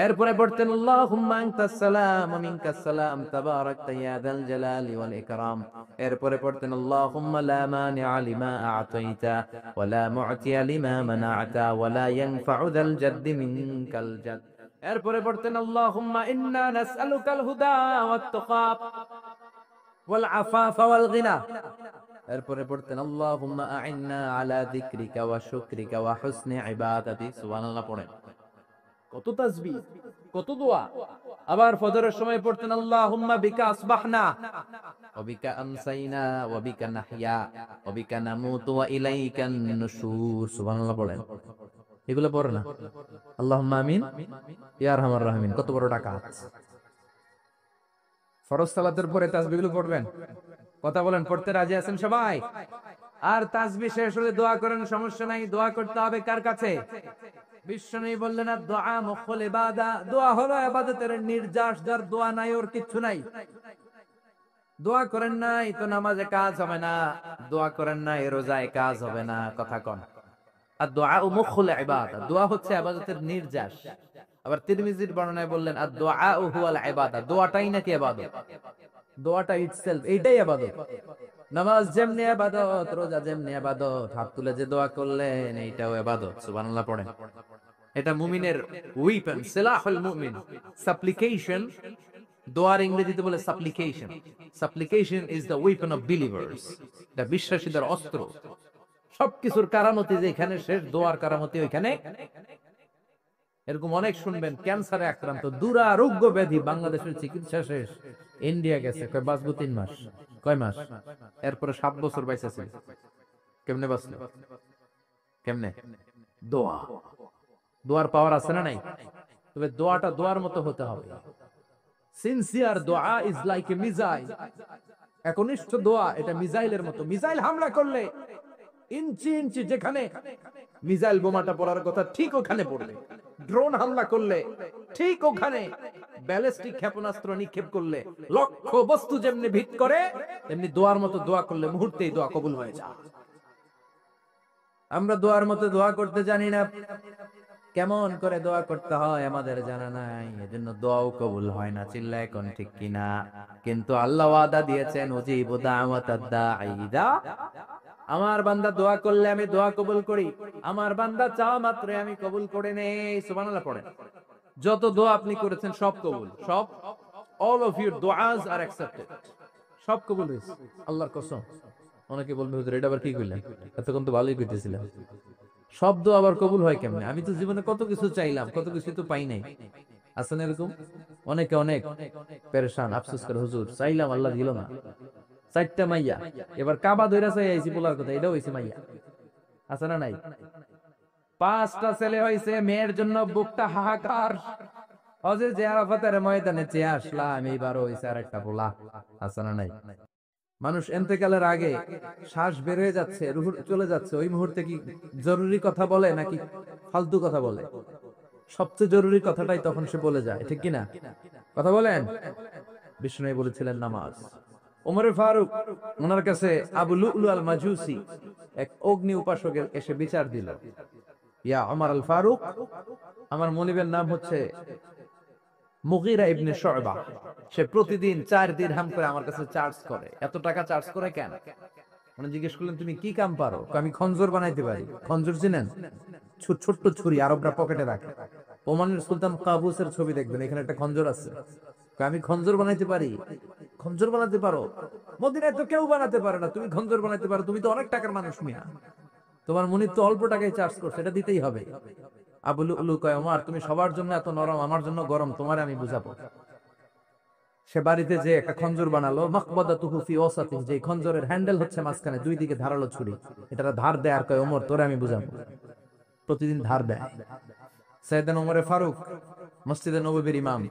এরপরে পড়তেন আল্লাহুম্মা আনতাস সালাম ওয়া মিনকাস সালাম তাবারাকতা ইয়া যাল জালালি ওয়াল ইকরাম। এরপরে পড়তেন আল্লাহুম্মা লা মানিআ লিমা আ'তাইতা ওয়া লা মু'তিয়া লিমা মানা'তা ওয়া লা ইয়ানফা'ু যাল জাদ্দি মিনকাল জাদ। এরপরে পড়তেন আল্লাহুম্মা ইন্না নাসআলুকাল হুদা ওয়াত তুকা ওয়াল আফাফা ওয়াল গিনা। এরপরে পড়তেন আল্লাহুম্মা আ'ইন্না আলা যিকরিকা ওয়া শুকরিকা ওয়া হুসনি ইবাদাতি। সুবহানাল্লাহ পড়েন। কত তাসবিহ, কত দোয়া। আবার ফজরের সময় পড়তেন আল্লাহুম্মা বিকা আসবাহনা ওয়া বিকা আমসাইনা ওয়া বিকা নাহইয়া ওয়া বিকা নামুতু ওয়া ইলাইকান নুশুর। সুবহানাল্লাহ পড়েন। এগুলো পড়ে না? আল্লাহুম্মা আমিন ইয়া আরহামার রাহিমিন। কত বড় ডাকাত। ফরজ সালাতের পরে তাসবিহগুলো পড়বেন। কথা বলেন, পড়তে রাজি আছেন সবাই? আর তাসবিহ শেষ হলে দোয়া করেন, সমস্যা নাই। দোয়া করতে হবে কার কাছে? বিশ্বনবী বললেন আর দোয়া মুখল ইবাদা, দোয়া হলো ইবাদতের নির্যাস। যার দোয়া নাই ওর কিচ্ছু নাই। দোয়া করেন নাই তো নামাজে কাজ হবে না, দোয়া করেন নাই রোজায় কাজ হবে না। কথা কন। আর দোয়া মুখল ইবাদা, দোয়া হচ্ছে ইবাদতের নির্যাস। আবার তিরমিজির বর্ণনায় বললেন আর দোয়া হুয়াল ইবাদা, দোয়াটাই নাকি ইবাদত। দোয়াটা ইটসেলফ, এইটাই ইবাদত। নামাজ যেমনি ইবাদত, রোজা যেমনি ইবাদত, হাত তুলে যে দোয়া করলেন এইটাও ইবাদত। সুবহানাল্লাহ পড়েন। এটা মুমিনের ওয়েপন, সিলাহুল মুমিন। সাপ্লিকেশন, দোয়ার ইংরেজিতে বলে সাপ্লিকেশন। সাপ্লিকেশন is the weapon of believers. এটা বিশ্বাসীদের অস্ত্র। সবকিছুর কারামতি যেখানে শেষ, দোয়ার কারামতি ওইখানে। এরকম অনেক শুনবেন ক্যান্সারে আক্রান্ত, দুরারোগ্য ব্যাধি, বাংলাদেশের চিকিৎসা শেষ, ইন্ডিয়া গেছে, কয় বাঁচবো 3 মাস। কয় মাস? এরপরে 7 বছর বাইসা ছিল। কেমনে বাঁচল? কেমনে? দোয়া। দোয়ার পাওয়ার আছে না নাই? তবে দোয়াটা দোয়ার মতো হতে হবে। সিনসিয়ার দোয়া ইজ লাইক এ মিসাইল। একনিষ্ঠ দোয়া এটা মিসাইলের মতো। মিসাইল হামলা করলে ইঞ্চি ইঞ্চি যেখানে মিসাইল বোমাটা পড়ার কথা ঠিক ওখানে পড়বে। ড্রোন হামলা করলে ঠিক ওখানে, ব্যালিস্টিক ক্ষেপণাস্ত্র নিক্ষেপ করলে লক্ষ্য বস্তু যেমনি ভিত করে, তেমনি দোয়ার মতো দোয়া করলে মুহূর্তেই দোয়া কবুল হয়ে যায়। আমরা দোয়ার মতো দোয়া করতে জানি না। কেমন করে দোয়া করতে হয় আমাদের জানা নাই, এজন্য দোয়াও কবুল হয় না। চিল্লায় এখন ঠিক কিনা? কিন্তু আল্লাহ ওয়াদা দিয়েছেন উজিবু দাওয়াতাদ দাঈ ইযা, আমার বান্দা দোয়া করলে আমি দোয়া কবুল করি। আমার বান্দা চাওয়া মাত্র আমি কবুল করে নেই। সুবহানাল্লাহ পড়েন। যত দোয়া আপনি করেছেন সব কবুল, সব। all of your du'as are accepted। সব কবুল হয়েছে আল্লাহর কসম। অনেকে বলবে হুজুর এটা আবার কি কইলেন? এতক্ষণ তো ভালোই কইতেছিলাম। সব দোয়া আবার কবুল হয় কেমনে? আমি তো জীবনে কত কিছু চাইলাম, কত কিছু তো পাই নাই। আছেন এরকম অনেকে, অনেক পেরেশান, আফসোস করে হুজুর চাইলাম আল্লাহ দিল না, 4টা মাইয়া, এবার কাবা ধইরা চাই আইছি পোলার কথা, এটাও হইছে মাইয়া। আছে না নাই? 5টা ছেলে হইছে, মেয়ের জন্য বুকটা হাহাকার। হজে যে আরাফাতের ময়দানে চেয়ে আসলাম, এইবারও হইছে আরেকটা পোলা। আছে না নাই? মানুষ এন্তেকালের আগে শ্বাস বের হয়ে যাচ্ছে, রুহ চলে যাচ্ছে, ওই মুহূর্তে কি জরুরি কথা বলে নাকি ফালতু কথা বলে? সবচেয়ে জরুরি কথাটাই তখন সে বলে যায়, ঠিক কিনা? কথা বলেন। বিষ্ণু বলেছিলেন নামাজ। ওমরে ফারুক, ওনার কাছে আবু লুলু আল মাজুসি এক অগ্নি উপাসকের এসে বিচার দিল, ইয়া ওমর আল ফারুক, আমার মনিবের নাম হচ্ছে মুগীরা ইবনে শুয়বা, সে প্রতিদিন 4 দিরহাম করে আমার কাছে চার্জ করে। এত টাকা চার্জ করে কেন? মানে জিজ্ঞেস করলেন তুমি কি কাম পারো? আমি খঞ্জর বানাইতে পারি। খঞ্জর চিনেন? ছোট্ট ছুরি, আরবরা পকেটে রাখে। ওমানের সুলতান কাবুসের ছবি দেখবেন, এখানে একটা খঞ্জর আছে। আমি খঞ্জর বানাইতে পারি। খঞ্জর বানাতে পারো? মদিনায় তো কেউ বানাতে পারে না, তুমি খঞ্জর বানাইতে পারো? তুমি তো অনেক টাকার মানুষ মিয়া, তোমার মনিব তো অল্প টাকায় চার্জ করছে, এটা দিতেই হবে। আবু লুলু কয়, ওমর তুমি সবার জন্য এত নরম, আমার জন্য গরম, তোমারে আমি বুঝাবো। সে বাড়িতে যে একটা খঞ্জর বানালো, মাকবাদাতুহু ফি ওয়াসাতিহি, যে খঞ্জরের হ্যান্ডেল হচ্ছে মাঝখানে, দুই দিকে ধারালো ছুরি, এটা ধার দেয় আর কয়, ওমর তোরে আমি বুঝাবো। প্রতিদিন ধার দেয়। সাইয়েদনা ওমরে ফারুক মসজিদে নববীর ইমাম,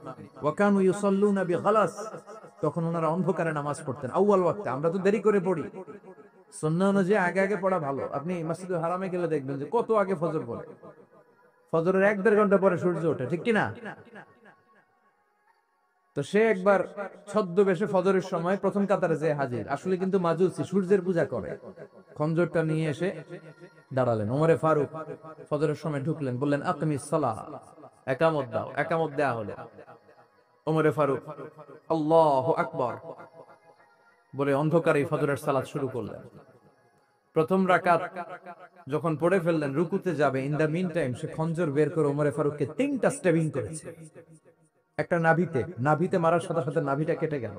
ওয়া কানু ইউসাল্লুনা বিগালাস, তখন ওনারা অন্ধকারে নামাজ পড়তেন আউয়াল ওয়াক্তে। আমরা তো দেরি করে পড়ি, সুন্নাহ অনুযায়ী আগে আগে পড়া ভালো। আপনি মসজিদুল হারামে গেলে দেখবেন যে কত আগে ফজর পড়ে, ফজরের 1-1.5 ঘন্টা পরে সূর্য ওঠে, ঠিক কিনা? তো সে একবার ছদ্মবেশে ফজরের সময় প্রথম কাতারে যে হাজির, আসলে কিন্তু মাজুসি, সূর্যের পূজা করে। খঞ্জরটা নিয়ে এসে দাঁড়ালেন। ওমরে ফারুক ফজরের সময় ঢুকলেন, বললেন আকিমিস সালাহ, একামত দাও। একামত দেয়া হলো। ওমরে ফারুক আল্লাহু আকবার বলে অন্ধকারে ফজরের সালাত শুরু করলেন। প্রথম রাকাত যখন পড়ে ফেললেন, রুকুতে যাবে, ইন দা মিন টাইম সে খঞ্জর বের করে ওমরে ফারুককে 3টা স্টেবিং করেছে। একটা নাভিতে, নাভিতে মারার সাথে সাথে নাভিটা কেটে গেল।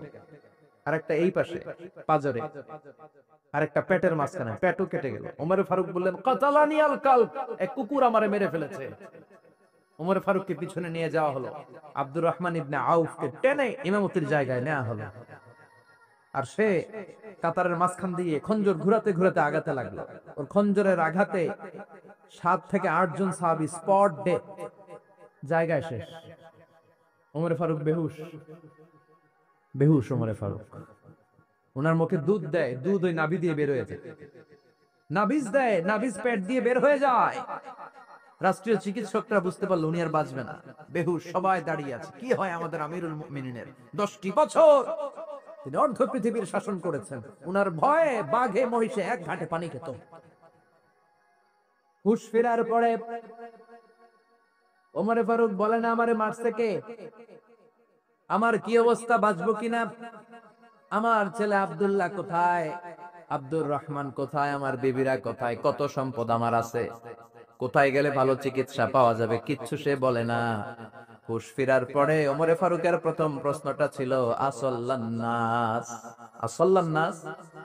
আর একটা এই পাশে পাজরে, আর একটা পেটের মাঝখানে, পেটও কেটে গেল। ওমরে ফারুক বললেন কাতালানি আল কালব, এক কুকুর আমারে মেরে ফেলেছে। ওমরে ফারুককে পিছনে নিয়ে যাওয়া হলো। আব্দুর রহমান ইবনে আউফকে টেনে ইমামতির জায়গায় নেওয়া হলো। আর সে কাতারের মাঝখান দিয়ে খঞ্জর ঘুরাতে ঘুরাতে আগাতে লাগলো। ওর খঞ্জরের আঘাতে 7 থেকে 8 জন সাহাবী স্পট ডেথ, জায়গায় শেষ। ওমরে ফারুক বেহুশ, বেহুশ ওমরে ফারুক। ওনার মুখে দুধ দেয়, দুধ ওই নাভি দিয়ে বের হয়ে যায়। নাভিজ দেয়, নাভিজ পেট দিয়ে বের হয়ে যায়। রাষ্ট্রীয় চিকিৎসকরা বুঝতে পারলো উনি আর বাঁচবে না, বেহুশ। সবাই দাঁড়িয়ে আছে। কি হয় আমাদের আমিরুল মুমিনিনের? 10টি বছর তিনি অর্ধ পৃথিবীর শাসন করেছেন, উনার ভয়ে বাঘে মহিষে এক ঘাটে পানি খেত। হুশ ফেরার পরে ওমরে ফারুক বলেন, আমারে মারছে কে? আমার কি অবস্থা, বাঁচবো কিনা? আমার ছেলে আব্দুল্লাহ কোথায়? আব্দুর রহমান কোথায়? আমার বিবিরা কোথায়? কত সম্পদ আমার আছে, কোথায় গেলে ভালো চিকিৎসা পাওয়া যাবে? কিচ্ছু সে বলে না। হুশ ফিরার পরে ওমরে ফারুকের প্রথম প্রশ্নটা ছিল আসল্লান নাস, আসল্লান নাস,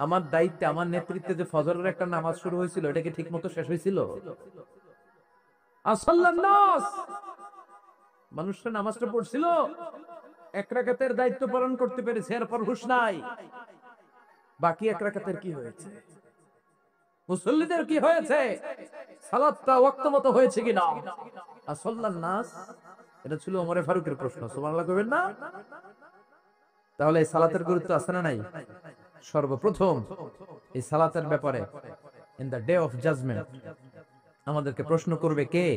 আমার দায়িত্বে, আমার নেতৃত্বে যে ফজরের একটা নামাজ শুরু হয়েছিল, এটা কি ঠিক মতো শেষ হয়েছিল? আসল্লান নাস, মানুষটা নামাজটা পড়ছিল, এক রাকাতের দায়িত্ব পালন করতে পেরেছে, এরপর হুশ নাই। বাকি এক রাকাতের কি হয়েছে? মুসল্লিদের কি হয়েছে? সালাতটা ওয়াক্ত মতো হয়েছে কিনা? আসল্লান নাস, এটা ছিল ওমরে ফারুকের প্রশ্ন। সুবহানাল্লাহ কইবেন না? তাহলে এই সালাতের গুরুত্ব আছে না নাই? সর্বপ্রথম এই সালাতের ব্যাপারে in the day of judgement আমাদেরকে প্রশ্ন করবে কে?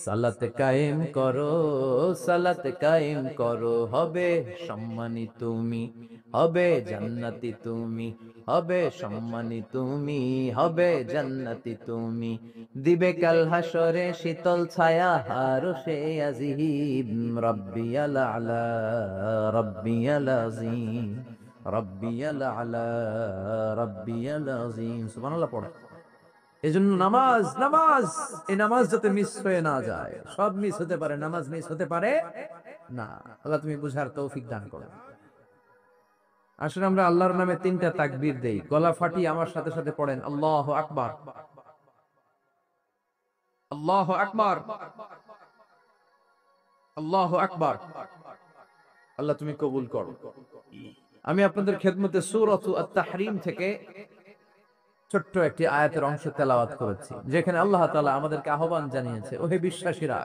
সালাত কায়েম করো, সালাত কায়েম করো, হবে সম্মানী তুমি, হবে জান্নাতি তুমি, হবে সম্মানী তুমি, হবে জান্নাতি তুমি। দিবে কাল হাসরে শীতল ছায়া আরশে আজিম, রাব্বিয়াল আলা, রাব্বিয়াল আযীম, রাব্বিয়াল আলা, রাব্বিয়াল আযীম। সুবহানাল্লাহ পড়ো। এজন্য নামাজ, নামাজ, এই নামাজ যাতে মিস হয়ে না যায়। সব মিস হতে পারে, নামাজ মিস হতে পারে না। আল্লাহ তুমি বুঝার তৌফিক দান করো। আসলে আমরা আল্লাহর নামে 3টা তাকবীর দেই, গলা ফাটি আমার সাথে সাথে পড়েন আল্লাহু আকবার, আল্লাহু আকবার, আল্লাহু আকবার। আল্লাহ তুমি কবুল করো। আমি আপনাদের খেদমতে সূরাত আত-তাহরীম থেকে ছোট্ট একটি আয়াতের অংশ তেলাওয়াত করেছি, যেখানে আল্লাহ তাআলা আমাদেরকে আহ্বান জানিয়েছে, ওহে বিশ্বাসীরা,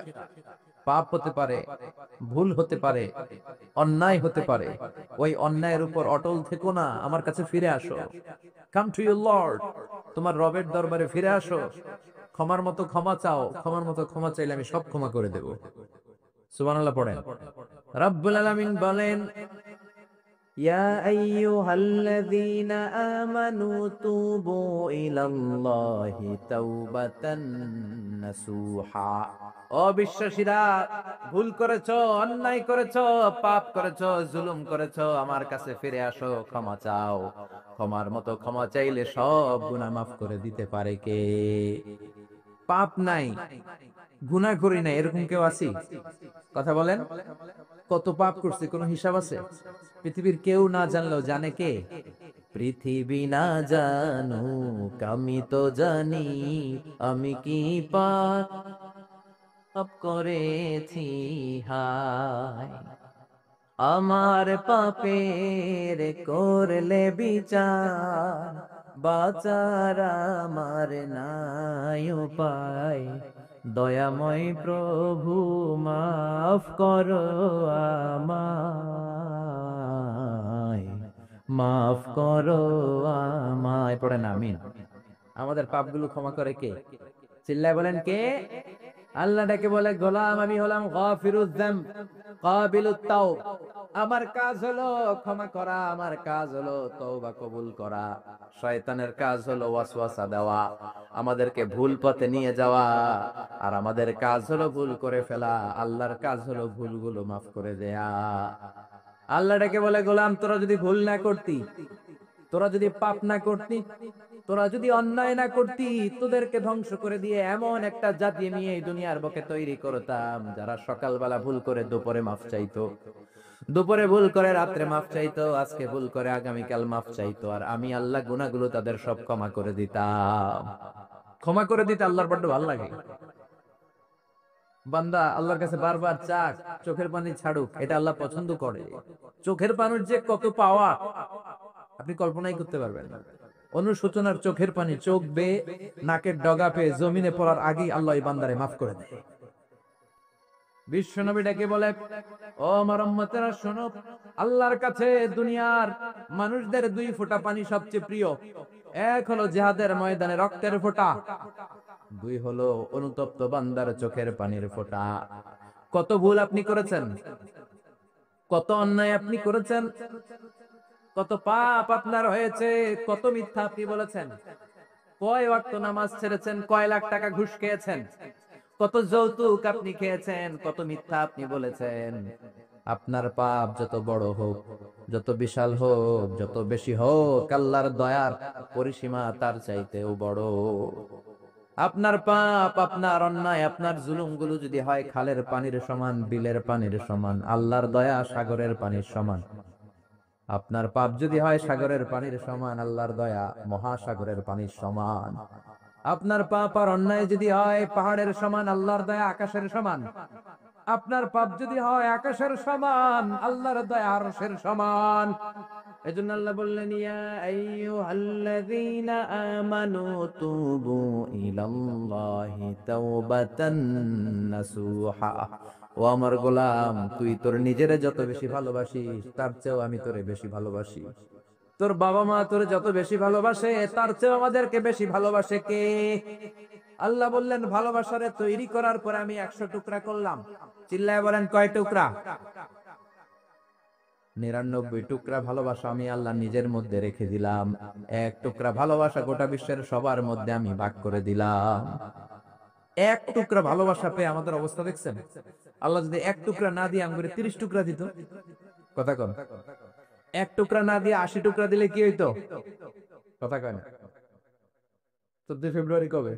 পাপ হতে পারে, ভুল হতে পারে, অন্যায় হতে পারে, ওই অন্যায়ের উপর অটল থেকো না, আমার কাছে ফিরে আসো। কাম টু ইউর লর্ড, তোমার রবের দরবারে ফিরে আসো, ক্ষমার মতো ক্ষমা চাও, ক্ষমার মতো ক্ষমা চাইলে আমি সব ক্ষমা করে দেব। সুবহানাল্লাহ পড়েন। রব্বুল আলামিন বলেন, ইয়া আইয়ুহাল্লাযীনা আমানু তুবু ইলাল্লাহি তাওবাতান নাসুহা। ও বিশ্বাসীরা, ভুল করেছো, অন্যায় করেছো, পাপ করেছো, জুলুম করেছো, আমার কাছে ফিরে আসো, ক্ষমা চাও। ক্ষমার মতো ক্ষমা চাইলে সব গুনাহ মাফ করে দিতে পারে কে? পাপ নাই, গুনাহ করি নাই, এরকম কেউ আছি? কথা বলেন। কত পাপ করছি, কোনো হিসাব আছে? পৃথিবীর কেউ না জানলেও জানে কে? পৃথিবী না জানুক আমি তো জানি, আমি কি পাপ করেছি হায়। আমার পাপের করলে বিচার, বাচার আমার নাই উপায়। দয়াময় প্রভু মাফ করো আমায়, মাফ করো আমায়। পড়েন আমিন। আমাদের পাপগুলো ক্ষমা করে কে? চিল্লায় বলেন কে? আল্লাহ ডেকে বলে, গোলাম আমি হলাম গাফিরুয যাম, কাবিলুত তাওব। আমার কাজ হলো ক্ষমা করা, আমার কাজ হলো তওবা কবুল করা। শয়তানের কাজ হলো ওয়াসওয়াসা দেওয়া, আমাদেরকে ভুল পথে নিয়ে যাওয়া। আর আমাদের কাজ হলো ভুল করে ফেলা, আল্লাহর কাজ হলো ভুলগুলো মাফ করে দেয়া। আল্লাহ ডেকে বলে, গোলাম তোরা যদি ভুল না করতি, তোরা যদি পাপ না করতি, তোরা যদি অন্যায় না করতি, তোদেরকে ধ্বংস করে দিয়ে এমন একটা জাতি নিয়ে এই দুনিয়ার বুকে তৈরি করতাম, যারা সকালবেলা ভুল করে দুপুরে মাফ চাইতো, দুপুরে ভুল করে রাত্রে মাফ চাইতো, আজকে ভুল করে আগামীকাল মাফ চাইতো, আর আমি আল্লাহ গুনাহগুলো তাদের সব ক্ষমা করে দিতাম। ক্ষমা করে দিতে আল্লাহর বড্ড ভালো লাগে। বান্দা আল্লাহর কাছে বারবার চাক, চোখের পানি ছাড়ুক, এটা আল্লাহ পছন্দ করে। চোখের পানির যে কত পাওয়া আপনি কল্পনাই করতে পারবেন না। অনুশোচনার চোখের পানি, চোখ বেয়ে নাকের ডগা পেয়ে জমিনে পড়ার আগেই আল্লাহ এই বান্দারে মাফ করে দেয়। বিশ্বনবী ডেকে বলে, ও আমার উম্মতেরা শোনো, আল্লাহর কাছে দুনিয়ার মানুষদের দুই ফোঁটা পানি সবচেয়ে প্রিয়। এক হলো জিহাদের ময়দানে রক্তের ফোঁটা, দুই হলো অনুতপ্ত বান্দার চোখের পানির ফোঁটা। কত ভুল আপনি করেছেন, কত অন্যায় আপনি করেছেন, কত পাপ আপনার হয়েছে, কত মিথ্যা আপনি বলেছেন, কয় ওয়াক্ত নামাজ ছেড়েছেন, কয় লাখ টাকা ঘুষ খেয়েছেন, কত যৌতুক আপনি খেয়েছেন, কত মিথ্যা আপনি বলেছেন। আপনার পাপ যত বড় হোক, যত বিশাল হোক, যত বেশি হোক, আল্লাহর দয়ার পরিসীমা তার চাইতেও বড়। আপনার পাপ, আপনার অন্যায়, আপনার জুলুমগুলো যদি হয় খালের পানির সমান, বিলের পানির সমান, আল্লাহর দয়া সাগরের পানির সমান। আপনার পাপ যদি হয় সাগরের পানির সমান, আল্লাহর দয়া মহাসাগরের পানির সমান। আপনার পাপ আর অন্যায় যদি হয় পাহাড়ের সমান, আল্লাহর দয়া আকাশের সমান। আপনার পাপ যদি হয় আকাশের সমান, আল্লাহর দয়া আরশের সমান। এজন্য আল্লাহ বললেন, ইয়া আইয়ুহাল্লাযীনা আমানু তুবু ইলাল্লাহি তাওবাতান নাসুহা। ও আমার গোলাম, তুই তোর নিজের যত বেশি ভালোবাসিস, তার চেয়েও আমি তোরে বেশি ভালোবাসি। তোর বাবা মা তোরে যত বেশি ভালোবাসে, তার চেয়েও আমাদেরকে বেশি ভালোবাসে কে? আল্লাহ বললেন, ভালোবাসারে তৈরি করার পরে আমি 100 টুকরা করলাম। চিল্লায় বলেন, কয় টুকরা? 99 টুকরা ভালোবাসা আমি আল্লাহ নিজের মধ্যে রেখে দিলাম। এক টুকরা ভালোবাসা গোটা বিশ্বের সবার মধ্যে আমি ভাগ করে দিলাম। এক টুকরা ভালোবাসা পেয়ে আমাদের অবস্থা দেখছেন? আল্লাহ যদি এক টুকরা না দিয়ে আমাদের 30 টুকরা দিত, কথা কন, এক টুকরা না দিয়ে 80 টুকরা দিলে কি হইতো? কথা কয় না। 14 ফেব্রুয়ারি কবে?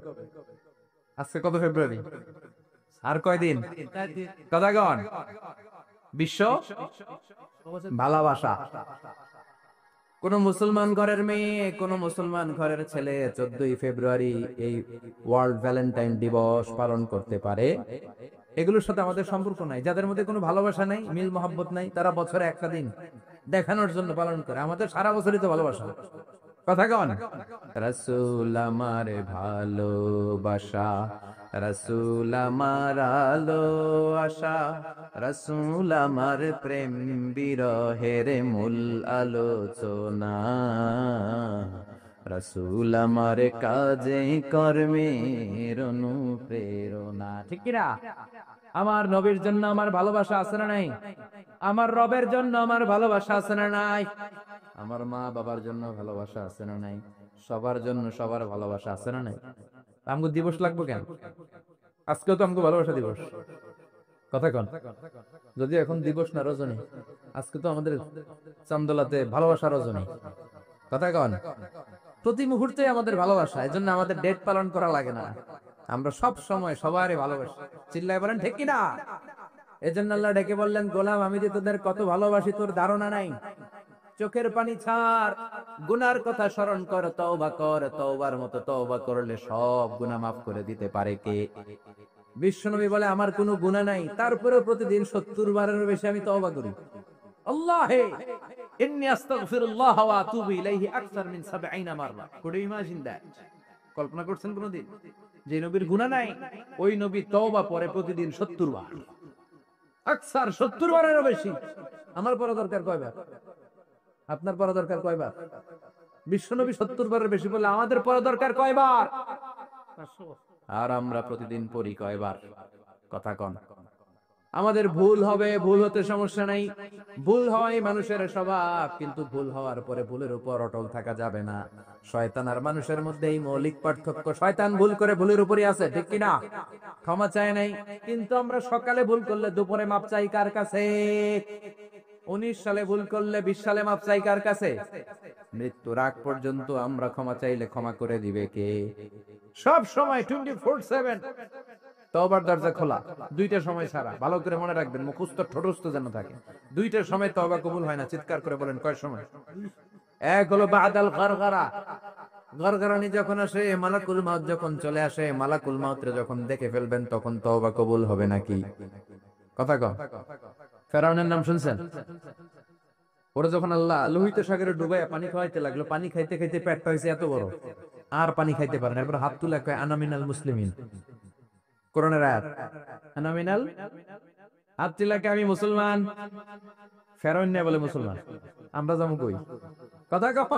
আজকে কত ফেব্রুয়ারি? আর কয়দিন? কথা কন। বিশ্ব ভালোবাসা। কোন মুসলমান ঘরের মেয়ে, কোন মুসলমান ঘরের ছেলে 14 ফেব্রুয়ারি এই ওয়ার্ল্ড ভ্যালেন্টাইন দিবস পালন করতে পারে? এগুলোর সাথে আমাদের সম্পর্ক নাই। যাদের মধ্যে কোনো ভালোবাসা নাই, মিল মহব্বত নাই, তারা বছরে একটা দিন দেখানোর জন্য পালন করে। আমাদের সারা বছরই তো ভালোবাসা। কথা কন, রাসূল আমার ভালোবাসা, রাসূল আমার আলো আশা, রাসূল আমার প্রেম বিরহের মূল আলোচনা, রাসূল আমার কাজে কর্মের অনুপ্রেরণা। ঠিক কিনা? আমার নবীর জন্য আমার ভালোবাসা আছে না নাই? আমার রবের জন্য আমার ভালোবাসা আছে না নাই? আমার মা বাবার জন্য ভালোবাসা আছে না নাই? সবার জন্য সবার ভালোবাসা আছে না নাই? আমগো দিবস লাগবে কেন? আজকেও তো আমগো ভালোবাসা দিবস। কথা কন, যদি এখন দিবস না রজনী, আজকে তো আমাদের চান্দোলাতে ভালোবাসা রজনী। কথা কন, প্রতি মুহূর্তে আমাদের ভালোবাসা, এজন্য আমাদের ডেট পালন করা লাগে না। আমরা সব সময় সবারই ভালোবাসি। চিল্লায় বলেন ঠিক কিনা? এজন্য আল্লাহ ডেকে বললেন, গোলাম আমি যে তোদের কত ভালোবাসি তোর ধারণা নাই। চোখের পানি ছাড়, গুনার কথা স্মরণ কর, তওবা কর। তওবার মতো তওবা করলে সব গুনাহ মাফ করে দিতে পারে কে? বিশ্বনবী বলে আমার কোনো গুনাহ নাই, তারপরেও প্রতিদিন 70 বারের বেশি আমি তওবা করি। আল্লাহে ইন্নী আস্তাগফিরুল্লাহ ওয়া আতুবু ইলাইহি আকসার মিন 70 মাররা। Could you imagine that? কল্পনা করছেন কোনদিন যে নবীর গুনাহ নাই, ওই নবী তওবা পড়ে প্রতিদিন 70 বার, আকসার 70 বারেরও বেশি। আমার পড়া দরকার কয়বার? আপনার পড়া দরকার কয়বার? বিশ্বনবী 70 বারের বেশি বলে আমাদের পড়া দরকার কয়বার? আর আমরা প্রতিদিন পড়ি কয়বার? কথা কন। আমাদের ভুল হবে, ভুল হতে সমস্যা নাই। ভুল হওয়াই মানুষের স্বভাব, কিন্তু ভুল হওয়ার পরে ভুলের উপর অটল থাকা যাবে না। শয়তান আর মানুষের মধ্যে এই মৌলিক পার্থক্য। শয়তান ভুল করে ভুলের উপরই আছে, ঠিক কিনা? ক্ষমা চায় নাই, কিন্তু আমরা সকালে ভুল করলে দুপুরে মাপ চাই কার কাছে? 19 সালে ভুল করলে 20 সালে মাপ চাই কার কাছে? মৃত্যুর আগ পর্যন্ত আমরা ক্ষমা চাইলে ক্ষমা করে দিবে কে? সব সময় 24/7 তওবার দরজা খোলা, দুইটা সময় ছাড়া। ভালো করে মনে রাখবেন, মুখস্থ ঠোঁটস্থ যেন থাকে। দুইটার সময় তওবা কবুল হয় না। চিৎকার করে বলেন কয় সময়? এক হলো বাদাল গারগারা, গরগরানি যখন আসে, মালাকুল মাউত যখন চলে আসে, মালাকুল মাউতরে যখন দেখে ফেলবেন তখন তওবা কবুল হবে নাকি? কথা কও। ফেরাউনের নাম শুনছেন? ওরা যখন আল্লাহ লোহিত সাগরে ডুবাইয়া পানি খাওয়াইতে লাগলো, পানি খাইতে খাইতে পেটটা হয়েছে এত বড়, আর পানি খাইতে পারে না। এরপর হাত তুলে কয় আনা মিনাল মুসলিমিন। কোরআনের আয়াত, আনা মিনাল, হাত তুলে কয় আমি মুসলমান। ফেরাউন না বলে মুসলমান, আমরা যাবো কই? কথা কও।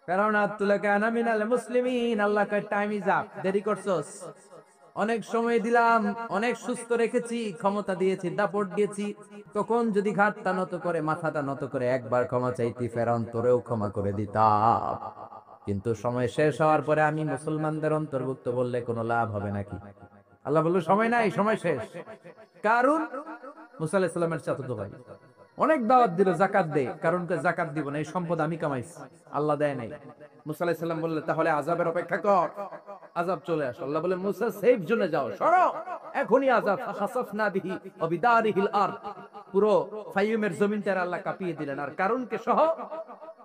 ফেরাউন হাত তুলে কয় আনা মিনাল মুসলিমিন। আল্লাহ কয় টাইম ইজ আপ, দেরি করছস। অনেক সময় দিলাম, অনেক সুস্থ রেখেছি, ক্ষমতা দিয়েছি, দাপট দিয়েছি, তখন যদি ঘাটটা নত করে, মাথাটা নত করে একবার ক্ষমা চাইতি, ফেরাউন তোরেও ক্ষমা করে দিতাম। কিন্তু সময় শেষ হওয়ার পরে আমি মুসলমানদের অন্তর্ভুক্ত বললে কোনো লাভ হবে নাকি? আল্লাহ বলল সময় নাই, সময় শেষ। কারণ মুসা আলাইহিস সালামের চাচাতো ভাই অনেক দাওয়াত দিল, যাকাত দে। কারণ যাকাত দিব না, এই সম্পদ আমি কামাইছি, আল্লাহ দেয় নাই। মুসা আলাইহিস সালাম বললেন তাহলে আযাবের অপেক্ষা কর, আযাব চলে আসে। আল্লাহ বলে মুসা সেফ জোনে যাও, সরো, এখনই আযাব। ফাখাসাফনা বিহি ওয়া বিদারিহিল আরদ, পুরো ফাইয়ুমের জমিনটা আল্লাহ কাঁপিয়ে দিলেন, আর কারুনকে সহ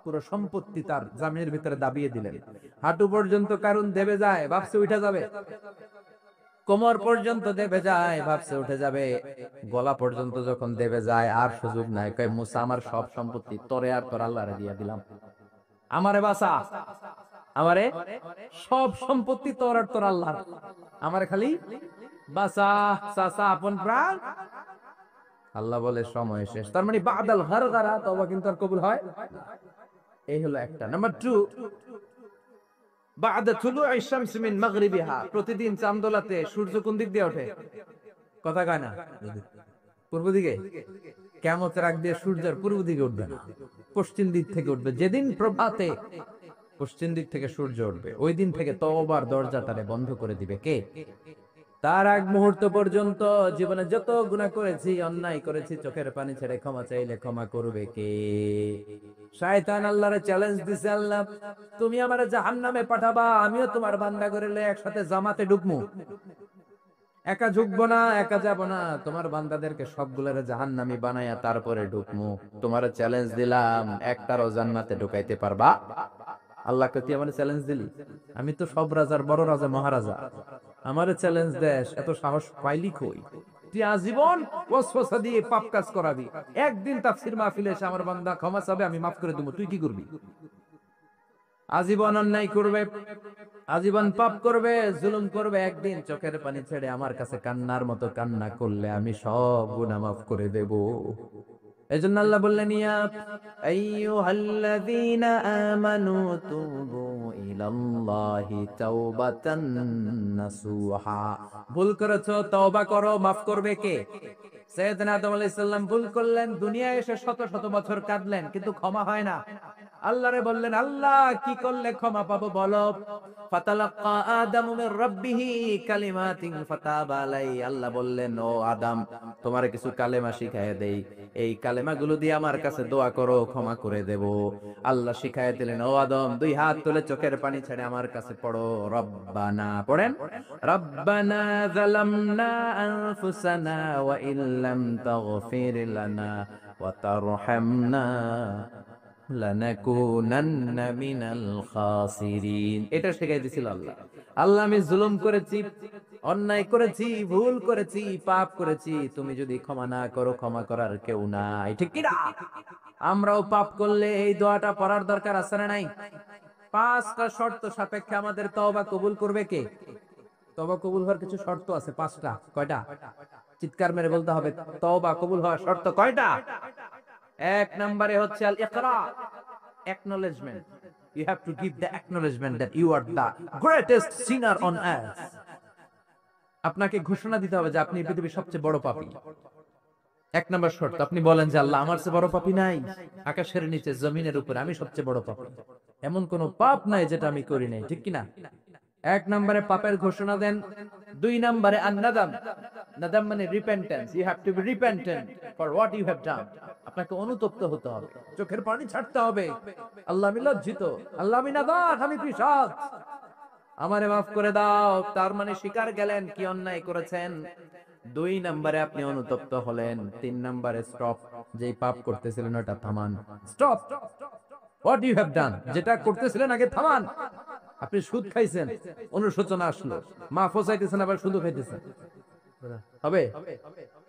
পুরো সম্পত্তি তার জামিনের ভিতরে দাবিয়ে দিলেন। হাঁটু পর্যন্ত কারুন দেবে যায়, ভাবছে উঠে যাবে। কোমর পর্যন্ত দেবে যায়, ভাবছে উঠে যাবে। গলা পর্যন্ত যখন দেবে যায়, আর সুযোগ নাই। কয় মুসা আমার সব সম্পত্তি তোরে আর তোর আল্লাহরে দিয়ে দিলাম, আমারে বাঁচা, আমারে সব সম্পত্তি তোর আর তোর আল্লাহ, আমারে খালি বাঁচা, চাচা আপন প্রাণ। আল্লাহ বলে সময় শেষ। তার মানে বাদাল গারগারা তওবা কিন্তু আর কবুল হয়। এই হলো একটা। নাম্বার 2, বাদা তুলুই শামস মিন মাগরিবিহা, প্রতিদিন চাঁদোলাতে সূর্য কোন দিক দিয়ে ওঠে? কথা কয় না? পূর্ব দিকে। কিয়ামতের আগ দিয়ে সূর্যের পূর্ব দিকে উঠবে না, পশ্চিম দিক থেকে উঠবে। যেদিন প্রভাতে পশ্চিম দিক থেকে সূর্য উঠবে, ওই দিন থেকে তওবার দরজাটারে বন্ধ করে দিবে কে? তার আগ মুহূর্ত পর্যন্ত জীবনে যত গুনাহ করেছি, অন্যায় করেছি, চোখের পানি ছেড়ে ক্ষমা চাইলে ক্ষমা করবে কে? শয়তান আল্লাহরে চ্যালেঞ্জ দিছে, আল্লাহ তুমি আমারে জাহান্নামে পাঠাবা, আমিও তোমার বান্দা করে লয়ে একসাথে জামাতে ঢুকমু। একা ঢুকবো না, একা যাব না, তোমার বান্দাদেরকে সবগুলোরে জাহান্নামী বানায়া তারপরে ঢুকমু। তোমারে চ্যালেঞ্জ দিলাম, একটারও জান্নাতে ঢুকাইতে পারবা? আল্লাহকে তুই আমার চ্যালেঞ্জ দিলি? আমি তো সব রাজার বড় রাজা, মহারাজা, আমারে চ্যালেঞ্জ দেশ, এত সাহস পাইলি কই? তুই আজীবন ওয়াসওয়াসা দিয়ে পাপ কাজ করাবি, একদিন তাফসীর মাহফিলে এসে আমার বান্দা ক্ষমা চাবে, আমি মাফ করে দেব, তুই কি করবি? আজীবন অন্যায় করবে, আজীবন পাপ করবে, জুলুম করবে, একদিন চোখের পানি ছেড়ে আমার কাছে কান্নার মতো কান্না করলে আমি সব গুনাহ মাফ করে দেব। এজন্য আল্লাহ বললেন, ইয়া আইয়ুহাল্লাযীনা আমানু তুবু ইলাল্লাহি তাওবাতান নাসুহা। ভুল করেছো, তওবা করো, মাফ করবে কে? সাইয়েদনা আদম আলাইহিস সালাম ভুল করলেন, দুনিয়ায় এসে শত শত বছর কাঁদলেন, কিন্তু ক্ষমা হয় না। আল্লাহরে বললেন, আল্লাহ কি করলে ক্ষমা পাবো বলো? ফাতালাক্কা আদামু মির রাব্বিহি কালিমাতিন ফাতাবা আলাই। আল্লাহ বললেন, ও আদম, তোমারে কিছু কালেমা শিখায় দেই, এই কালেমাগুলো দিয়ে আমার কাছে দোয়া করো, ক্ষমা করে দেব। আল্লাহ শিখায় দিলেন, ও আদম, দুই হাত তুলে চোখের পানি ছেড়ে আমার কাছে পড়ো, রব্বানা, পড়েন, রব্বানা যালামনা আনফুসানা ওয়া ইল্লাম তাগফির লানা ওয়া তারহামনা লানাকুনান্না মিনাল খাসিরিন। এটা শিখাই দিছিল আল্লাহ। আল্লাহ, আমি জুলুম করেছি, অন্যায় করেছি, ভুল করেছি, পাপ করেছি, তুমি যদি ক্ষমা না করো, ক্ষমা করার কেউ নাই, ঠিক কি না? আমরাও পাপ করলে এই দোয়াটা পড়ার দরকার আছে না নাই? পাঁচটা শর্ত সাপেক্ষে আমাদের তওবা কবুল করবে কে? তওবা কবুল হওয়ার কিছু শর্ত আছে, পাঁচটা। কয়টা? চিৎকার মেরে বলতে হবে, তওবা কবুল হওয়ার শর্ত কয়টা? এক নম্বরে হচ্ছে আল ইকরা, acknowledgement. You have to give the acknowledgement that you are the greatest sinner on earth. আপনাকে ঘোষণা দিতে হবে যে আপনি পৃথিবীর সবচেয়ে বড় পাপী। এক নম্বর শর্ত, আপনি বলেন যে আল্লাহ, আমার চেয়ে বড় পাপী নাই, আকাশের নিচে জমিনের উপরে আমি সবচেয়ে বড় পাপী, এমন কোন পাপ নাই যেটা আমি করি নাই, ঠিক কি না? এক নম্বরে পাপের ঘোষণা দেন। দুই নম্বরে আন-নাদাম, নাদাম মানে repentance, you have to be repentant for what you have done. আপনাকে অনুতপ্ত হতে হবে, চোখের পানি ছাড়তে হবে, আল্লাহ আমি লজ্জিত, আল্লাহ আমি নাদান, আমি পিশাচ, আমারে মাফ করে দাও। তার মানে স্বীকার গেলেন কি অন্যায় করেছেন। দুই নম্বরে আপনি অনুতপ্ত হলেন। তিন নম্বরে স্টপ, যেই পাপ করতেছিলেন ওটা থামান, stop, what you have done, যেটা করতেছিলেন আগে থামান। আপনি সুদ খাইছেন, অনুশোচনা আসলো, মাফও চাইতেছেন, আবার সুদও খাইতেছেন, হবে?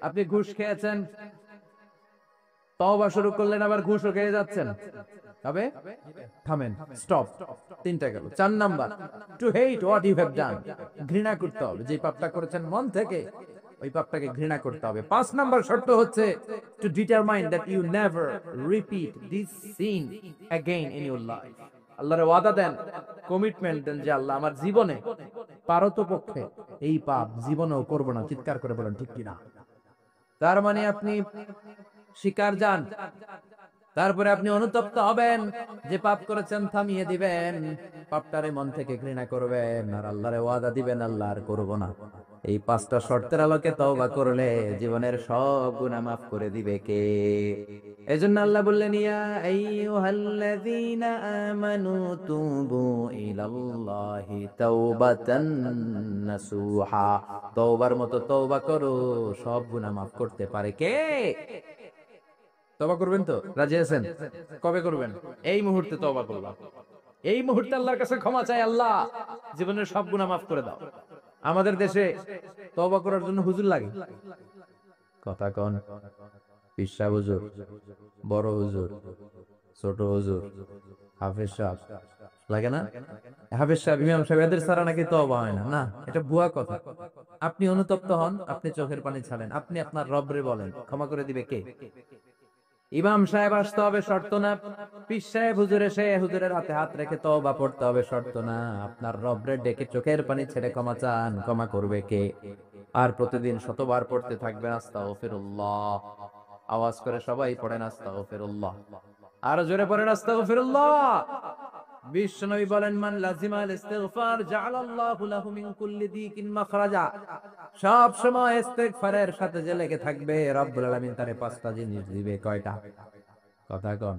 আপনি ঘুষ খেয়েছেন, তওবা শুরু করলেন, আবার ঘুষও খেয়ে যাচ্ছেন, হবে? থামেন, স্টপ। তিনটা গেল। চার number, to hate what you have done, ঘৃণা করতে হবে, যে পাপটা করেছেন মন থেকে ওই পাপটাকে ঘৃণা করতে হবে। পাঁচ নাম্বার শর্ত হচ্ছে to determine that you never repeat this sin again in your life. আল্লাহর ওয়াদা দেন, কমিটমেন্ট দেন যে আল্লাহ, আমার জীবনে পারতপক্ষে এই পাপ জীবনেও করব না। চিৎকার করে বলেন ঠিক কিনা? তার মানে আপনি শিকার যান, তারপরে আপনি অনুতপ্ত হবেন, যে পাপ করেছেন থামিয়ে দিবেন, পাপটারে মন থেকে ঘৃণা করবেন, আর আল্লাহরে ওয়াদা দিবেন, আল্লাহ আর করব না। এই পাঁচটা শর্তের আলোকে তওবা করলে জীবনের সব গুনাহ মাফ করে দিবে কে? এজন্য আল্লাহ বললেন, ইয়া আইয়ুহাল্লাযীনা আমানু তুবু ইলাল্লাহি তাওবাতান নাসুহা। তওবার মতো তওবা করো, সব গুনাহ মাফ করতে পারে কে? তওবা করবেন তো? রাজি আছেন? কবে করবেন? এই মুহূর্তে তওবা করলাম, এই মুহূর্তে আল্লাহর কাছে ক্ষমা চাই, আল্লাহ জীবনের সব গুনাহ মাফ করে দাও। আমাদের দেশে তওবা করার জন্য হুজুর লাগে, কথা কোন? পীর সাহেব হুজুর, বড় হুজুর, ছোট হুজুর, হাফেজ সাহেব লাগে না? হাফেজ সাহেব, ইমাম সাহেব, এদের ছাড়া নাকি তওবা হয় না। না, এটা ভুয়া কথা। আপনি অনুতপ্ত হন, আপনি চোখের পানি ছাড়েন, আপনি আপনার রবরে বলেন, ক্ষমা করে দিবে কে? ইমাম সাহেব আসতে হবে শর্ত না, পীর সাহেব হুজুর এসে হুজুরের হাতে হাত রেখে তওবা পড়তে হবে শর্ত না। আপনার রবরে ডেকে চোখের পানি ছেড়ে ক্ষমা চান, ক্ষমা করবে কে? আর প্রতিদিন শতবার পড়তে থাকবেন আস্তাগফিরুল্লাহ। আওয়াজ করে সবাই পড়েন আস্তাগফিরুল্লাহ, আর জোরে পড়েন আস্তাগফিরুল্লাহ। বিশ্বনবী বলেন, মান লাজিমাল ইস্তিগফার জাআলাল্লাহু লাহু মিন কুল্লি দিকিন মাখরাজা। সব সময় ইস্তিগফারের সাথে যে লেগে থাকবে, রব্বুল আলামিন তারে পাঁচটা জিনিস দিবে। কয়টা? কথা কোন?